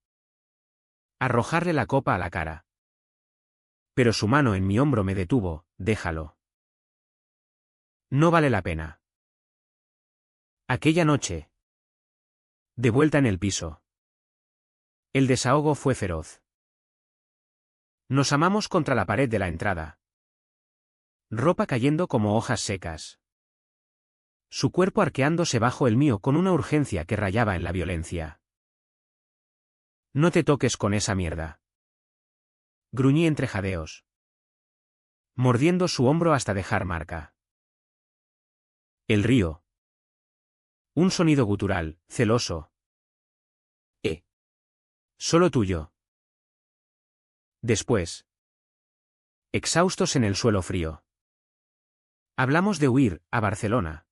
Arrojarle la copa a la cara. Pero su mano en mi hombro me detuvo, déjalo. No vale la pena. Aquella noche. De vuelta en el piso. El desahogo fue feroz. Nos amamos contra la pared de la entrada. Ropa cayendo como hojas secas. Su cuerpo arqueándose bajo el mío con una urgencia que rayaba en la violencia. No te toques con esa mierda. Gruñí entre jadeos. Mordiendo su hombro hasta dejar marca. El río. Un sonido gutural, celoso. Solo tuyo. Después. Exhaustos en el suelo frío. Hablamos de huir, a Barcelona.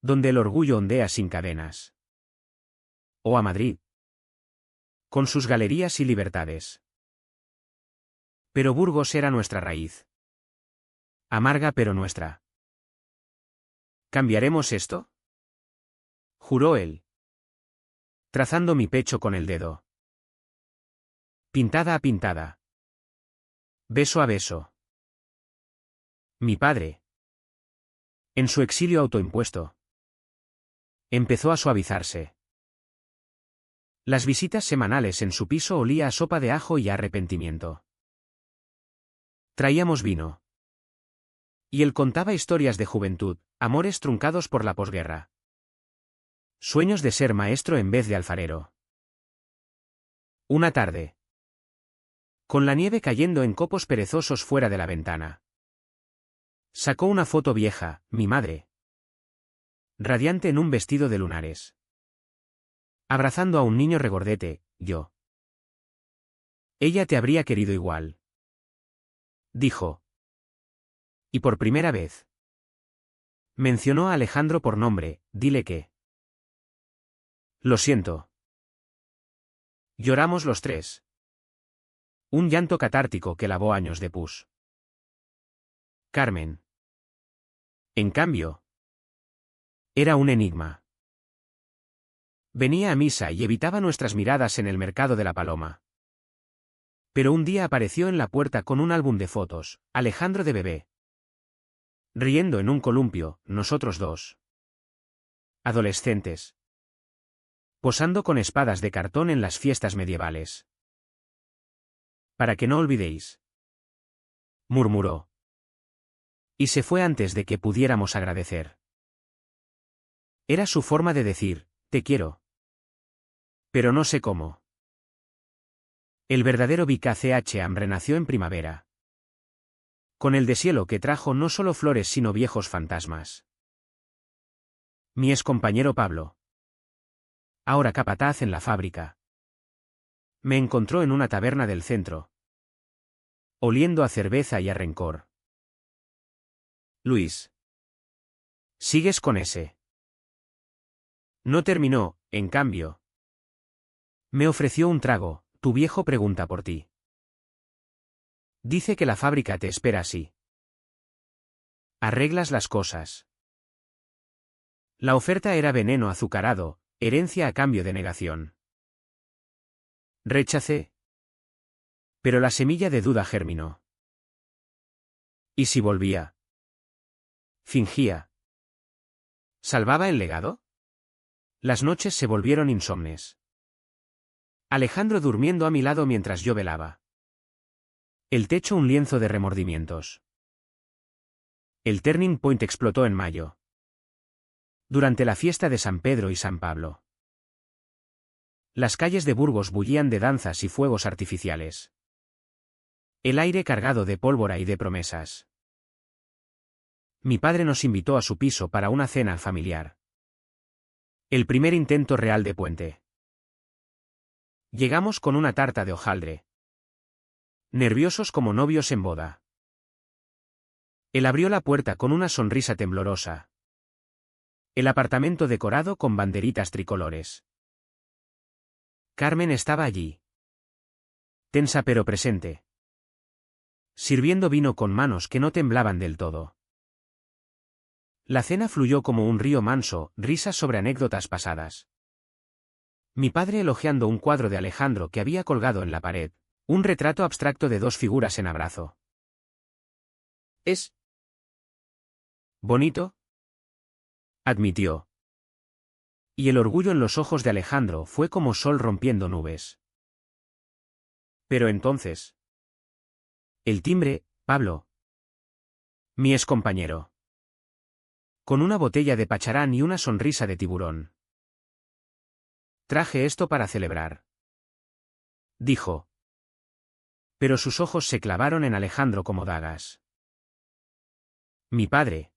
Donde el orgullo ondea sin cadenas. O a Madrid. Con sus galerías y libertades. Pero Burgos era nuestra raíz. Amarga pero nuestra. ¿Cambiaremos esto? Juró él. Trazando mi pecho con el dedo. Pintada a pintada. Beso a beso. Mi padre. En su exilio autoimpuesto. Empezó a suavizarse. Las visitas semanales en su piso olía a sopa de ajo y a arrepentimiento. Traíamos vino. Y él contaba historias de juventud, amores truncados por la posguerra. Sueños de ser maestro en vez de alfarero. Una tarde. Con la nieve cayendo en copos perezosos fuera de la ventana. Sacó una foto vieja, mi madre. Radiante en un vestido de lunares. Abrazando a un niño regordete, yo. Ella te habría querido igual. Dijo. Y por primera vez. Mencionó a Alejandro por nombre, dile que. Lo siento. Lloramos los tres. Un llanto catártico que lavó años de pus. Carmen. En cambio. Era un enigma. Venía a misa y evitaba nuestras miradas en el mercado de la Paloma. Pero un día apareció en la puerta con un álbum de fotos, Alejandro de bebé. Riendo en un columpio, nosotros dos. Adolescentes. Posando con espadas de cartón en las fiestas medievales. Para que no olvidéis. Murmuró. Y se fue antes de que pudiéramos agradecer. Era su forma de decir, te quiero. Pero no sé cómo. El verdadero BKCH renació en primavera. Con el deshielo que trajo no solo flores sino viejos fantasmas. Mi excompañero Pablo. Ahora capataz en la fábrica. Me encontró en una taberna del centro. Oliendo a cerveza y a rencor. Luis. ¿Sigues con ese? No terminó, en cambio. Me ofreció un trago, tu viejo pregunta por ti. Dice que la fábrica te espera así. Arreglas las cosas. La oferta era veneno azucarado, herencia a cambio de negación. Rechacé. Pero la semilla de duda germinó. ¿Y si volvía? Fingía. ¿Salvaba el legado? Las noches se volvieron insomnes. Alejandro durmiendo a mi lado mientras yo velaba. El techo un lienzo de remordimientos. El Turning Point explotó en mayo. Durante la fiesta de San Pedro y San Pablo. Las calles de Burgos bullían de danzas y fuegos artificiales. El aire cargado de pólvora y de promesas. Mi padre nos invitó a su piso para una cena familiar. El primer intento real de puente. Llegamos con una tarta de hojaldre. Nerviosos como novios en boda. Él abrió la puerta con una sonrisa temblorosa. El apartamento decorado con banderitas tricolores. Carmen estaba allí. Tensa pero presente. Sirviendo vino con manos que no temblaban del todo. La cena fluyó como un río manso, risas sobre anécdotas pasadas. Mi padre elogiando un cuadro de Alejandro que había colgado en la pared, un retrato abstracto de dos figuras en abrazo. ¿Es bonito?, admitió. Y el orgullo en los ojos de Alejandro fue como sol rompiendo nubes. Pero entonces. El timbre, Pablo. Mi excompañero. Con una botella de pacharán y una sonrisa de tiburón. Traje esto para celebrar. Dijo. Pero sus ojos se clavaron en Alejandro como dagas. Mi padre.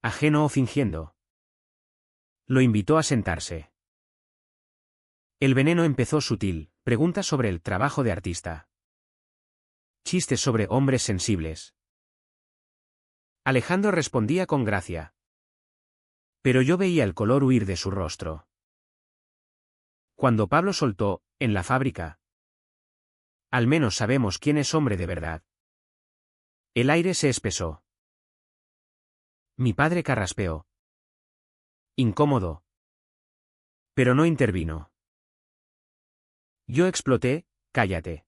Ajeno o fingiendo. Lo invitó a sentarse. El veneno empezó sutil, preguntas sobre el trabajo de artista. Chistes sobre hombres sensibles. Alejandro respondía con gracia. Pero yo veía el color huir de su rostro. Cuando Pablo soltó, en la fábrica. Al menos sabemos quién es hombre de verdad. El aire se espesó. Mi padre carraspeó. Incómodo. Pero no intervino. Yo exploté, cállate.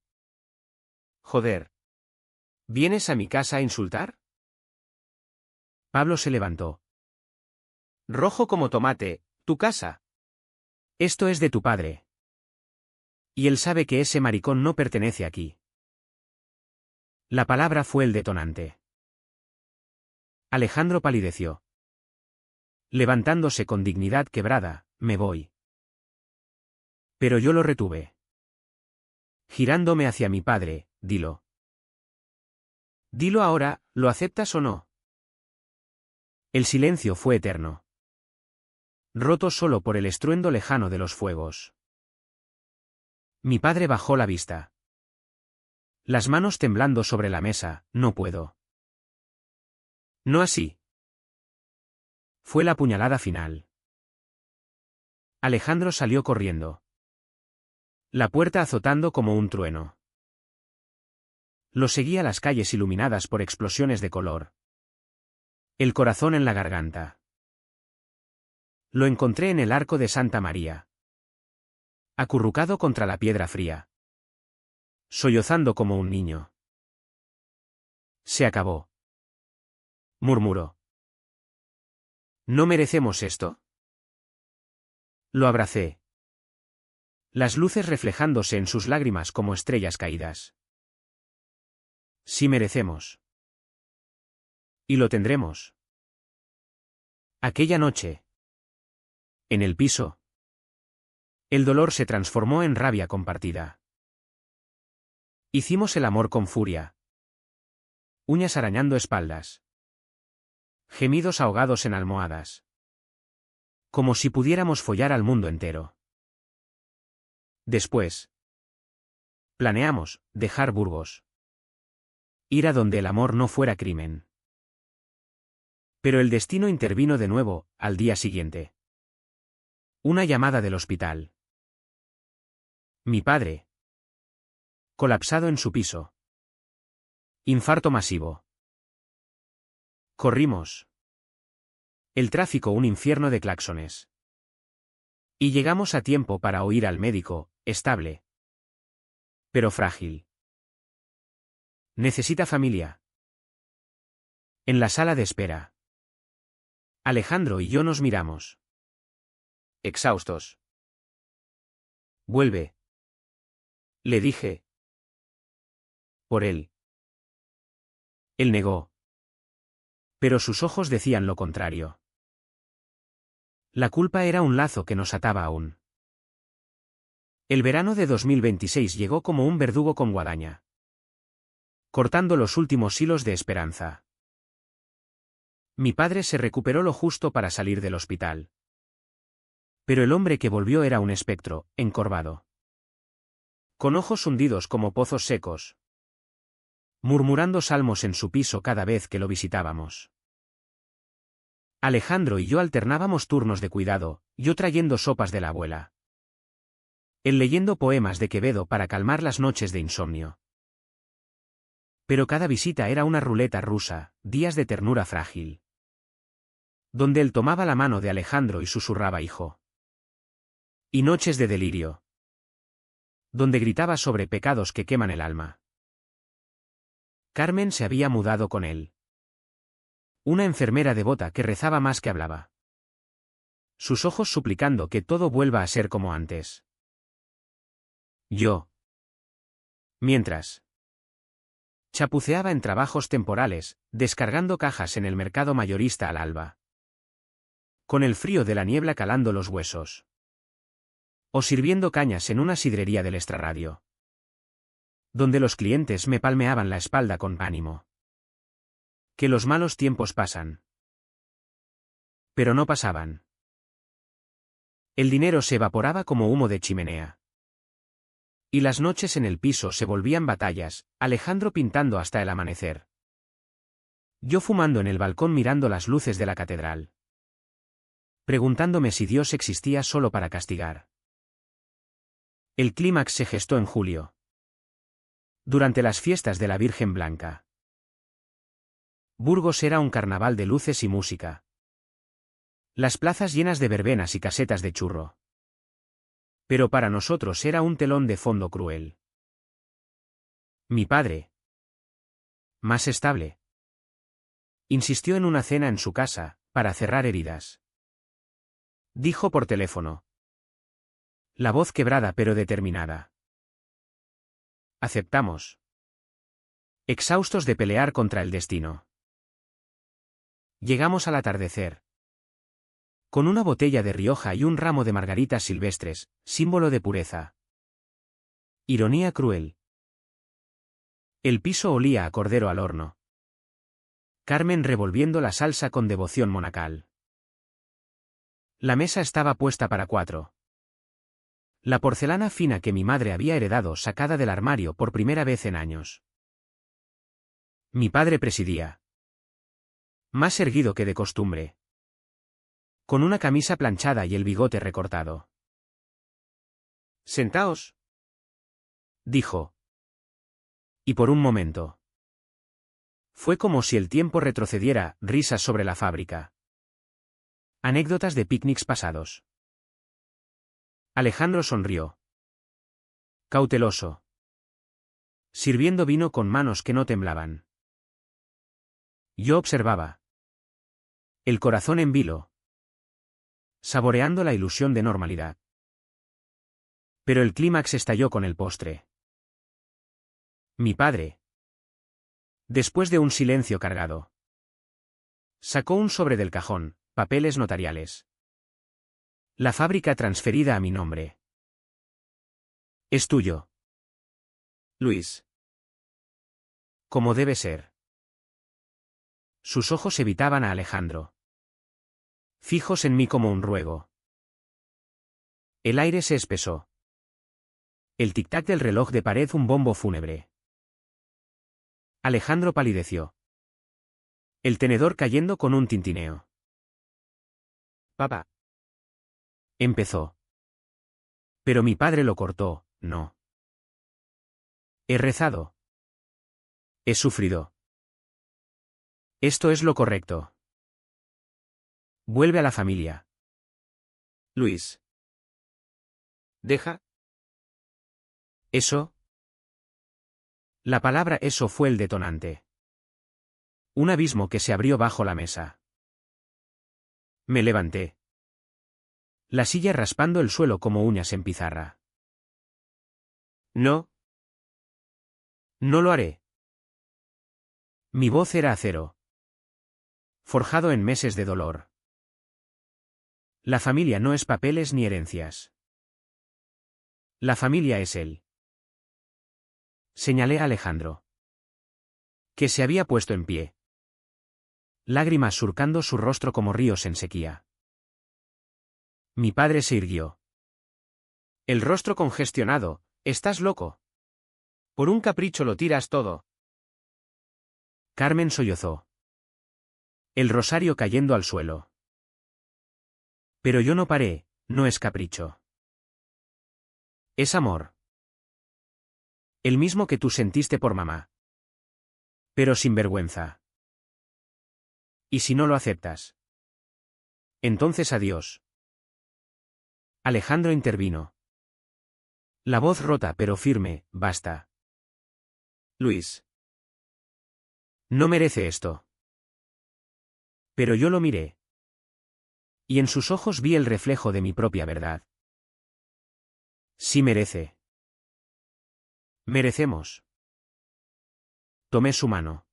Joder. ¿Vienes a mi casa a insultar? Pablo se levantó. Rojo como tomate, tu casa. Esto es de tu padre. Y él sabe que ese maricón no pertenece aquí. La palabra fue el detonante. Alejandro palideció. Levantándose con dignidad quebrada, me voy. Pero yo lo retuve. Girándome hacia mi padre, dilo. Dilo ahora, ¿lo aceptas o no? El silencio fue eterno. Roto solo por el estruendo lejano de los fuegos. Mi padre bajó la vista. Las manos temblando sobre la mesa, no puedo. No así. Fue la puñalada final. Alejandro salió corriendo. La puerta azotando como un trueno. Lo seguía las calles iluminadas por explosiones de color. El corazón en la garganta. Lo encontré en el arco de Santa María. Acurrucado contra la piedra fría. Sollozando como un niño. Se acabó. Murmuró. ¿No merecemos esto? Lo abracé. Las luces reflejándose en sus lágrimas como estrellas caídas. Sí merecemos. Y lo tendremos. Aquella noche. En el piso. El dolor se transformó en rabia compartida. Hicimos el amor con furia. Uñas arañando espaldas. Gemidos ahogados en almohadas. Como si pudiéramos follar al mundo entero. Después. Planeamos, dejar Burgos. Ir a donde el amor no fuera crimen. Pero el destino intervino de nuevo, al día siguiente. Una llamada del hospital. Mi padre. Colapsado en su piso. Infarto masivo. Corrimos. El tráfico un infierno de claxones. Y llegamos a tiempo para oír al médico, estable. Pero frágil. Necesita familia. En la sala de espera. Alejandro y yo nos miramos. Exhaustos. Vuelve. Le dije. Por él. Él negó. Pero sus ojos decían lo contrario. La culpa era un lazo que nos ataba aún. El verano de 2026 llegó como un verdugo con guadaña, cortando los últimos hilos de esperanza. Mi padre se recuperó lo justo para salir del hospital. Pero el hombre que volvió era un espectro, encorvado, con ojos hundidos como pozos secos, murmurando salmos en su piso cada vez que lo visitábamos. Alejandro y yo alternábamos turnos de cuidado, yo trayendo sopas de la abuela. Él leyendo poemas de Quevedo para calmar las noches de insomnio. Pero cada visita era una ruleta rusa, días de ternura frágil, donde él tomaba la mano de Alejandro y susurraba hijo. Y noches de delirio, donde gritaba sobre pecados que queman el alma. Carmen se había mudado con él. Una enfermera devota que rezaba más que hablaba. Sus ojos suplicando que todo vuelva a ser como antes. Yo. Mientras. Chapuceaba en trabajos temporales, descargando cajas en el mercado mayorista al alba. Con el frío de la niebla calando los huesos. O sirviendo cañas en una sidrería del extrarradio, donde los clientes me palmeaban la espalda con ánimo. Que los malos tiempos pasan. Pero no pasaban. El dinero se evaporaba como humo de chimenea. Y las noches en el piso se volvían batallas, Alejandro pintando hasta el amanecer. Yo fumando en el balcón mirando las luces de la catedral. Preguntándome si Dios existía solo para castigar. El clímax se gestó en julio. Durante las fiestas de la Virgen Blanca. Burgos era un carnaval de luces y música. Las plazas llenas de verbenas y casetas de churro. Pero para nosotros era un telón de fondo cruel. Mi padre, más estable, insistió en una cena en su casa, para cerrar heridas. Dijo por teléfono. La voz quebrada pero determinada. Aceptamos. Exhaustos de pelear contra el destino. Llegamos al atardecer. Con una botella de Rioja y un ramo de margaritas silvestres, símbolo de pureza. Ironía cruel. El piso olía a cordero al horno. Carmen revolviendo la salsa con devoción monacal. La mesa estaba puesta para 4. La porcelana fina que mi madre había heredado sacada del armario por primera vez en años. Mi padre presidía. Más erguido que de costumbre. Con una camisa planchada y el bigote recortado. «Sentaos», dijo. Y por un momento. Fue como si el tiempo retrocediera, risas sobre la fábrica. Anécdotas de picnics pasados. Alejandro sonrió. Cauteloso. Sirviendo vino con manos que no temblaban. Yo observaba. El corazón en vilo. Saboreando la ilusión de normalidad. Pero el clímax estalló con el postre. Mi padre. Después de un silencio cargado. Sacó un sobre del cajón, papeles notariales. La fábrica transferida a mi nombre. Es tuyo. Luis. Como debe ser. Sus ojos evitaban a Alejandro. Fijos en mí como un ruego. El aire se espesó. El tic-tac del reloj de pared un bombo fúnebre. Alejandro palideció. El tenedor cayendo con un tintineo. Papá. Empezó. Pero mi padre lo cortó, no. He rezado. He sufrido. Esto es lo correcto. Vuelve a la familia. Luis. Deja. ¿Eso? La palabra eso fue el detonante. Un abismo que se abrió bajo la mesa. Me levanté. La silla raspando el suelo como uñas en pizarra. No. No lo haré. Mi voz era acero. Forjado en meses de dolor. La familia no es papeles ni herencias. La familia es él. Señalé a Alejandro. Que se había puesto en pie. Lágrimas surcando su rostro como ríos en sequía. Mi padre se irguió. El rostro congestionado. ¿Estás loco? Por un capricho lo tiras todo. Carmen sollozó. El rosario cayendo al suelo. Pero yo no paré, no es capricho. Es amor. El mismo que tú sentiste por mamá. Pero sin vergüenza. ¿Y si no lo aceptas? Entonces adiós. Alejandro intervino. La voz rota pero firme, basta. Luis. No merece esto. Pero yo lo miré. Y en sus ojos vi el reflejo de mi propia verdad. Sí merece. Merecemos. Tomé su mano.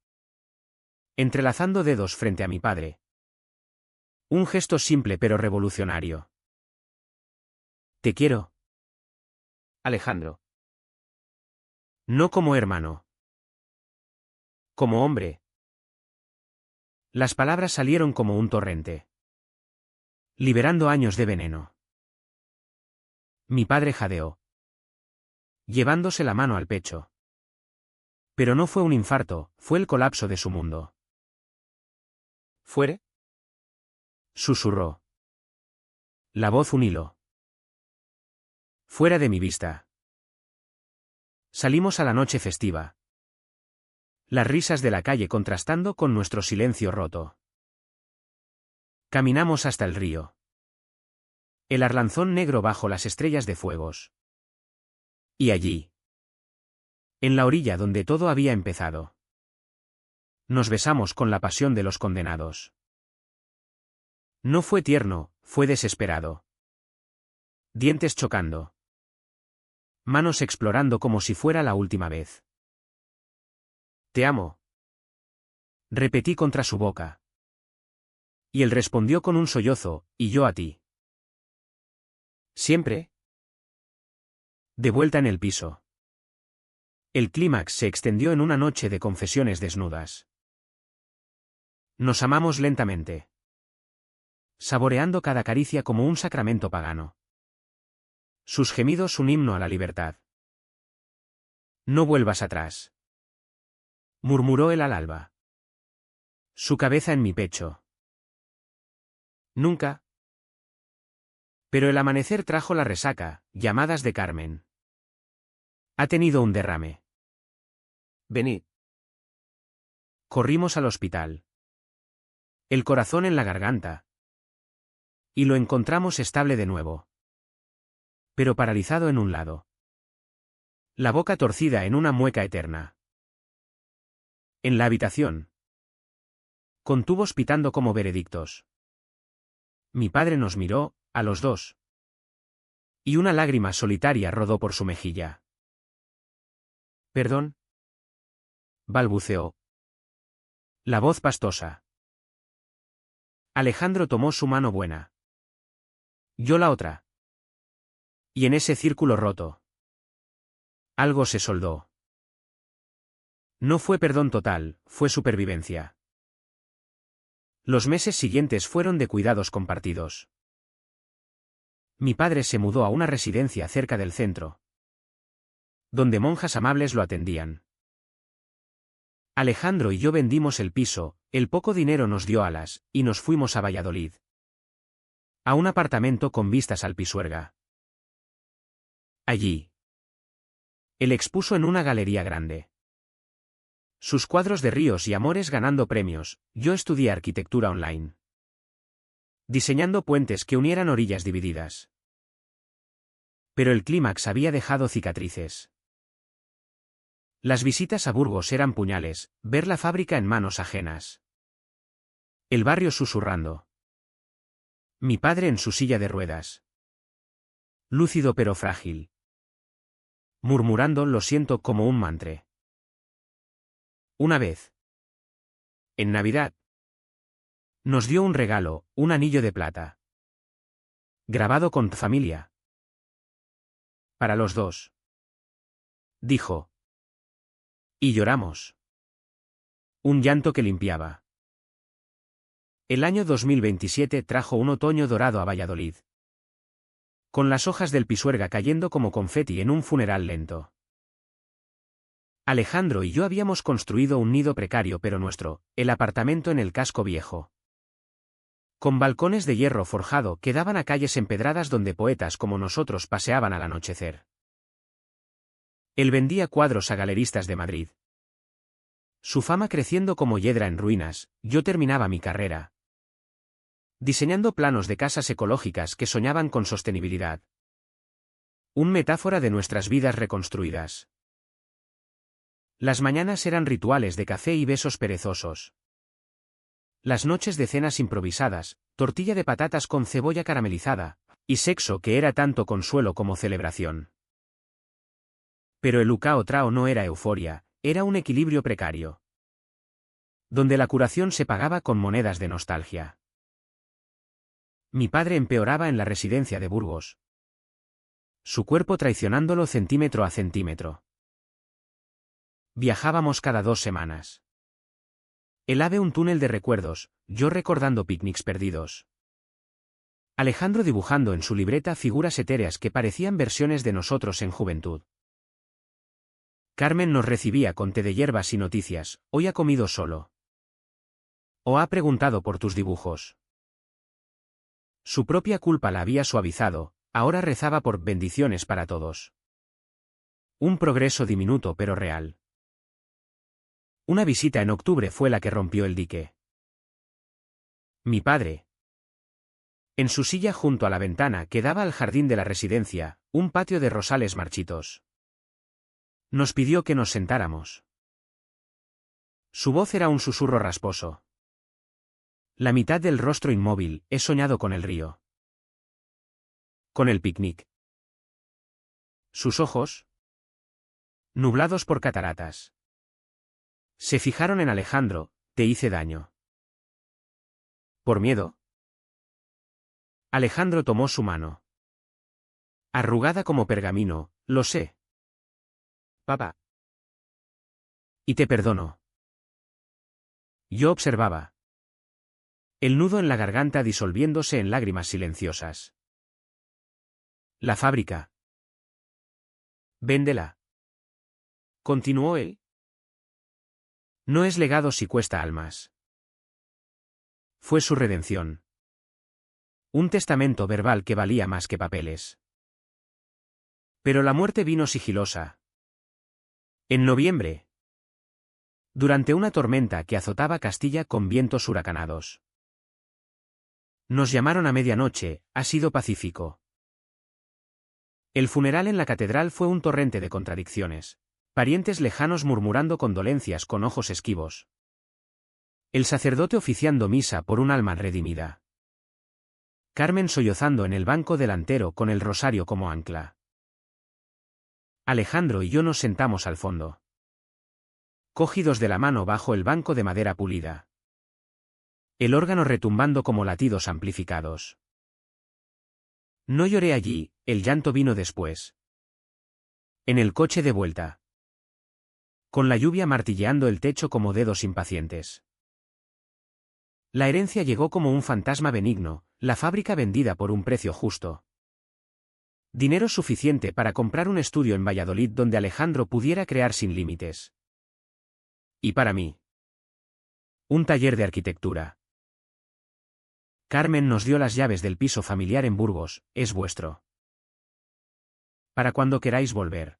Entrelazando dedos frente a mi padre. Un gesto simple pero revolucionario. Te quiero. Alejandro. No como hermano. Como hombre. Las palabras salieron como un torrente. Liberando años de veneno. Mi padre jadeó. Llevándose la mano al pecho. Pero no fue un infarto, fue el colapso de su mundo. ¿Fuere? Susurró. La voz un hilo. Fuera de mi vista. Salimos a la noche festiva. Las risas de la calle contrastando con nuestro silencio roto. Caminamos hasta el río. El arlanzón negro bajo las estrellas de fuegos. Y allí. En la orilla donde todo había empezado. Nos besamos con la pasión de los condenados. No fue tierno, fue desesperado. Dientes chocando. Manos explorando como si fuera la última vez. Te amo. Repetí contra su boca. Y él respondió con un sollozo, y yo a ti. ¿Siempre? De vuelta en el piso. El clímax se extendió en una noche de confesiones desnudas. Nos amamos lentamente. Saboreando cada caricia como un sacramento pagano. Sus gemidos un himno a la libertad. No vuelvas atrás. Murmuró él al alba. Su cabeza en mi pecho. Nunca. Pero el amanecer trajo la resaca, llamadas de Carmen. Ha tenido un derrame. Venid. Corrimos al hospital. El corazón en la garganta. Y lo encontramos estable de nuevo. Pero paralizado en un lado. La boca torcida en una mueca eterna. En la habitación. Con tubos pitando como veredictos. Mi padre nos miró, a los dos. Y una lágrima solitaria rodó por su mejilla. ¿Perdón? Balbuceó. La voz pastosa. Alejandro tomó su mano buena. Yo la otra. Y en ese círculo roto. Algo se soldó. No fue perdón total, fue supervivencia. Los meses siguientes fueron de cuidados compartidos. Mi padre se mudó a una residencia cerca del centro, donde monjas amables lo atendían. Alejandro y yo vendimos el piso, el poco dinero nos dio alas, y nos fuimos a Valladolid. A un apartamento con vistas al Pisuerga. Allí. Él expuso en una galería grande sus cuadros de ríos y amores ganando premios. Yo estudié arquitectura online, diseñando puentes que unieran orillas divididas. Pero el clímax había dejado cicatrices. Las visitas a Burgos eran puñales, ver la fábrica en manos ajenas. El barrio susurrando. Mi padre en su silla de ruedas. Lúcido pero frágil. Murmurando lo siento como un mantra. Una vez. En Navidad. Nos dio un regalo, un anillo de plata. Grabado con familia. Para los dos. Dijo. Y lloramos. Un llanto que limpiaba. El año 2027 trajo un otoño dorado a Valladolid. Con las hojas del Pisuerga cayendo como confeti en un funeral lento. Alejandro y yo habíamos construido un nido precario pero nuestro, el apartamento en el casco viejo. Con balcones de hierro forjado que daban a calles empedradas donde poetas como nosotros paseaban al anochecer. Él vendía cuadros a galeristas de Madrid. Su fama creciendo como hiedra en ruinas, yo terminaba mi carrera. Diseñando planos de casas ecológicas que soñaban con sostenibilidad. Un metáfora de nuestras vidas reconstruidas. Las mañanas eran rituales de café y besos perezosos. Las noches de cenas improvisadas, tortilla de patatas con cebolla caramelizada, y sexo que era tanto consuelo como celebración. Pero el Lucao Trao no era euforia, era un equilibrio precario. Donde la curación se pagaba con monedas de nostalgia. Mi padre empeoraba en la residencia de Burgos. Su cuerpo traicionándolo centímetro a centímetro. Viajábamos cada 2 semanas. El ave un túnel de recuerdos, yo recordando picnics perdidos. Alejandro dibujando en su libreta figuras etéreas que parecían versiones de nosotros en juventud. Carmen nos recibía con té de hierbas y noticias, hoy ha comido solo. O ha preguntado por tus dibujos. Su propia culpa la había suavizado, ahora rezaba por bendiciones para todos. Un progreso diminuto pero real. Una visita en octubre fue la que rompió el dique. Mi padre. En su silla junto a la ventana que daba al jardín de la residencia, un patio de rosales marchitos. Nos pidió que nos sentáramos. Su voz era un susurro rasposo. La mitad del rostro inmóvil, he soñado con el río. Con el picnic. Sus ojos. Nublados por cataratas. Se fijaron en Alejandro, te hice daño. ¿Por miedo? Alejandro tomó su mano. Arrugada como pergamino, lo sé. Papá. Y te perdono. Yo observaba. El nudo en la garganta disolviéndose en lágrimas silenciosas. La fábrica. Véndela. Continuó él. No es legado si cuesta almas. Fue su redención. Un testamento verbal que valía más que papeles. Pero la muerte vino sigilosa. En noviembre. Durante una tormenta que azotaba Castilla con vientos huracanados. Nos llamaron a medianoche, ha sido pacífico. El funeral en la catedral fue un torrente de contradicciones. Parientes lejanos murmurando condolencias con ojos esquivos. El sacerdote oficiando misa por un alma redimida. Carmen sollozando en el banco delantero con el rosario como ancla. Alejandro y yo nos sentamos al fondo. Cogidos de la mano bajo el banco de madera pulida. El órgano retumbando como latidos amplificados. No lloré allí, el llanto vino después. En el coche de vuelta. Con la lluvia martilleando el techo como dedos impacientes. La herencia llegó como un fantasma benigno, la fábrica vendida por un precio justo. Dinero suficiente para comprar un estudio en Valladolid donde Alejandro pudiera crear sin límites. Y para mí. Un taller de arquitectura. Carmen nos dio las llaves del piso familiar en Burgos, es vuestro. Para cuando queráis volver.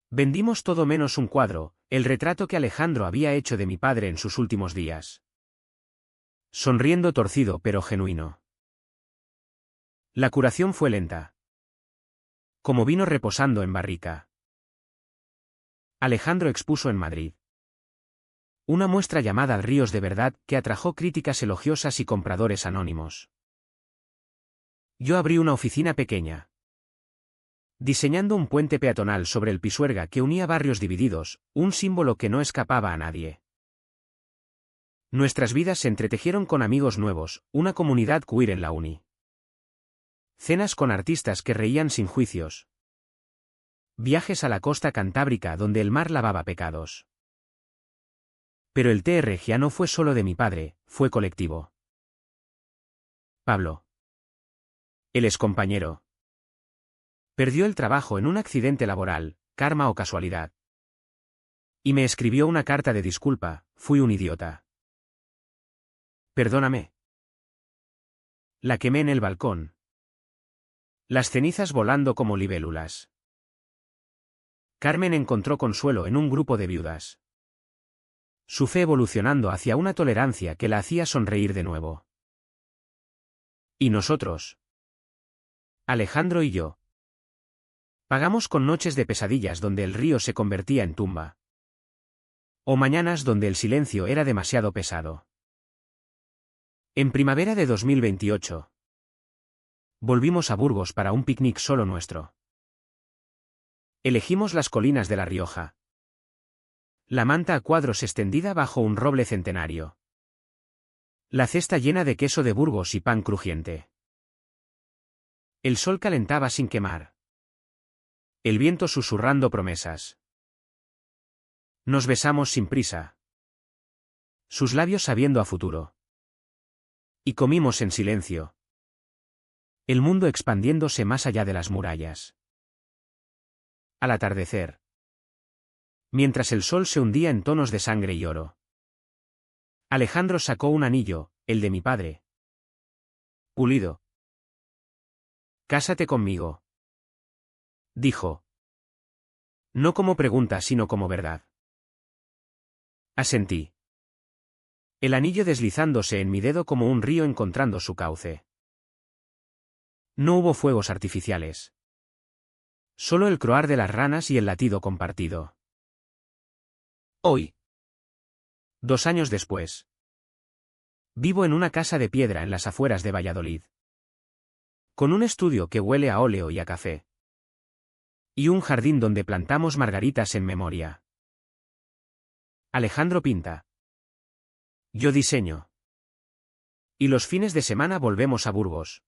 Vendimos todo menos un cuadro, el retrato que Alejandro había hecho de mi padre en sus últimos días. Sonriendo torcido pero genuino. La curación fue lenta. Como vino reposando en barrica. Alejandro expuso en Madrid. Una muestra llamada Ríos de Verdad que atrajo críticas elogiosas y compradores anónimos. Yo abrí una oficina pequeña. Diseñando un puente peatonal sobre el Pisuerga que unía barrios divididos, un símbolo que no escapaba a nadie. Nuestras vidas se entretejieron con amigos nuevos, una comunidad queer en la uni. Cenas con artistas que reían sin juicios. Viajes a la costa cantábrica donde el mar lavaba pecados. Pero el TR ya no fue solo de mi padre, fue colectivo. Pablo. El excompañero. Perdió el trabajo en un accidente laboral, karma o casualidad. Y me escribió una carta de disculpa, fui un idiota. Perdóname. La quemé en el balcón. Las cenizas volando como libélulas. Carmen encontró consuelo en un grupo de viudas. Su fe evolucionando hacia una tolerancia que la hacía sonreír de nuevo. ¿Y nosotros? Alejandro y yo. Pagamos con noches de pesadillas donde el río se convertía en tumba. O mañanas donde el silencio era demasiado pesado. En primavera de 2028. Volvimos a Burgos para un picnic solo nuestro. Elegimos las colinas de La Rioja. La manta a cuadros extendida bajo un roble centenario. La cesta llena de queso de Burgos y pan crujiente. El sol calentaba sin quemar. El viento susurrando promesas. Nos besamos sin prisa. Sus labios sabiendo a futuro. Y comimos en silencio. El mundo expandiéndose más allá de las murallas. Al atardecer. Mientras el sol se hundía en tonos de sangre y oro. Alejandro sacó un anillo, el de mi padre. Pulido. Cásate conmigo. Dijo. No como pregunta sino como verdad. Asentí. El anillo deslizándose en mi dedo como un río encontrando su cauce. No hubo fuegos artificiales. Solo el croar de las ranas y el latido compartido. Hoy. 2 años después. Vivo en una casa de piedra en las afueras de Valladolid. Con un estudio que huele a óleo y a café. Y un jardín donde plantamos margaritas en memoria. Alejandro pinta. Yo diseño. Y los fines de semana volvemos a Burgos.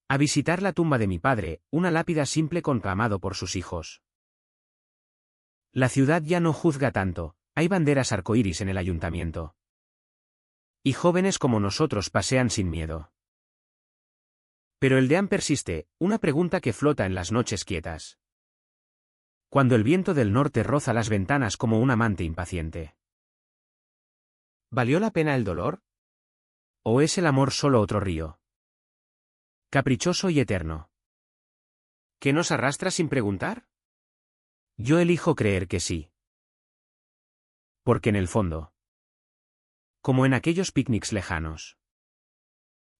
A visitar la tumba de mi padre, una lápida simple conclamado por sus hijos. La ciudad ya no juzga tanto, hay banderas arcoíris en el ayuntamiento. Y jóvenes como nosotros pasean sin miedo. Pero el deán persiste, una pregunta que flota en las noches quietas. Cuando el viento del norte roza las ventanas como un amante impaciente. ¿Valió la pena el dolor? ¿O es el amor solo otro río? Caprichoso y eterno. ¿Que nos arrastra sin preguntar? Yo elijo creer que sí. Porque en el fondo. Como en aquellos picnics lejanos.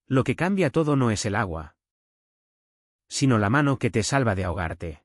Lo que cambia todo no es el agua. Sino la mano que te salva de ahogarte.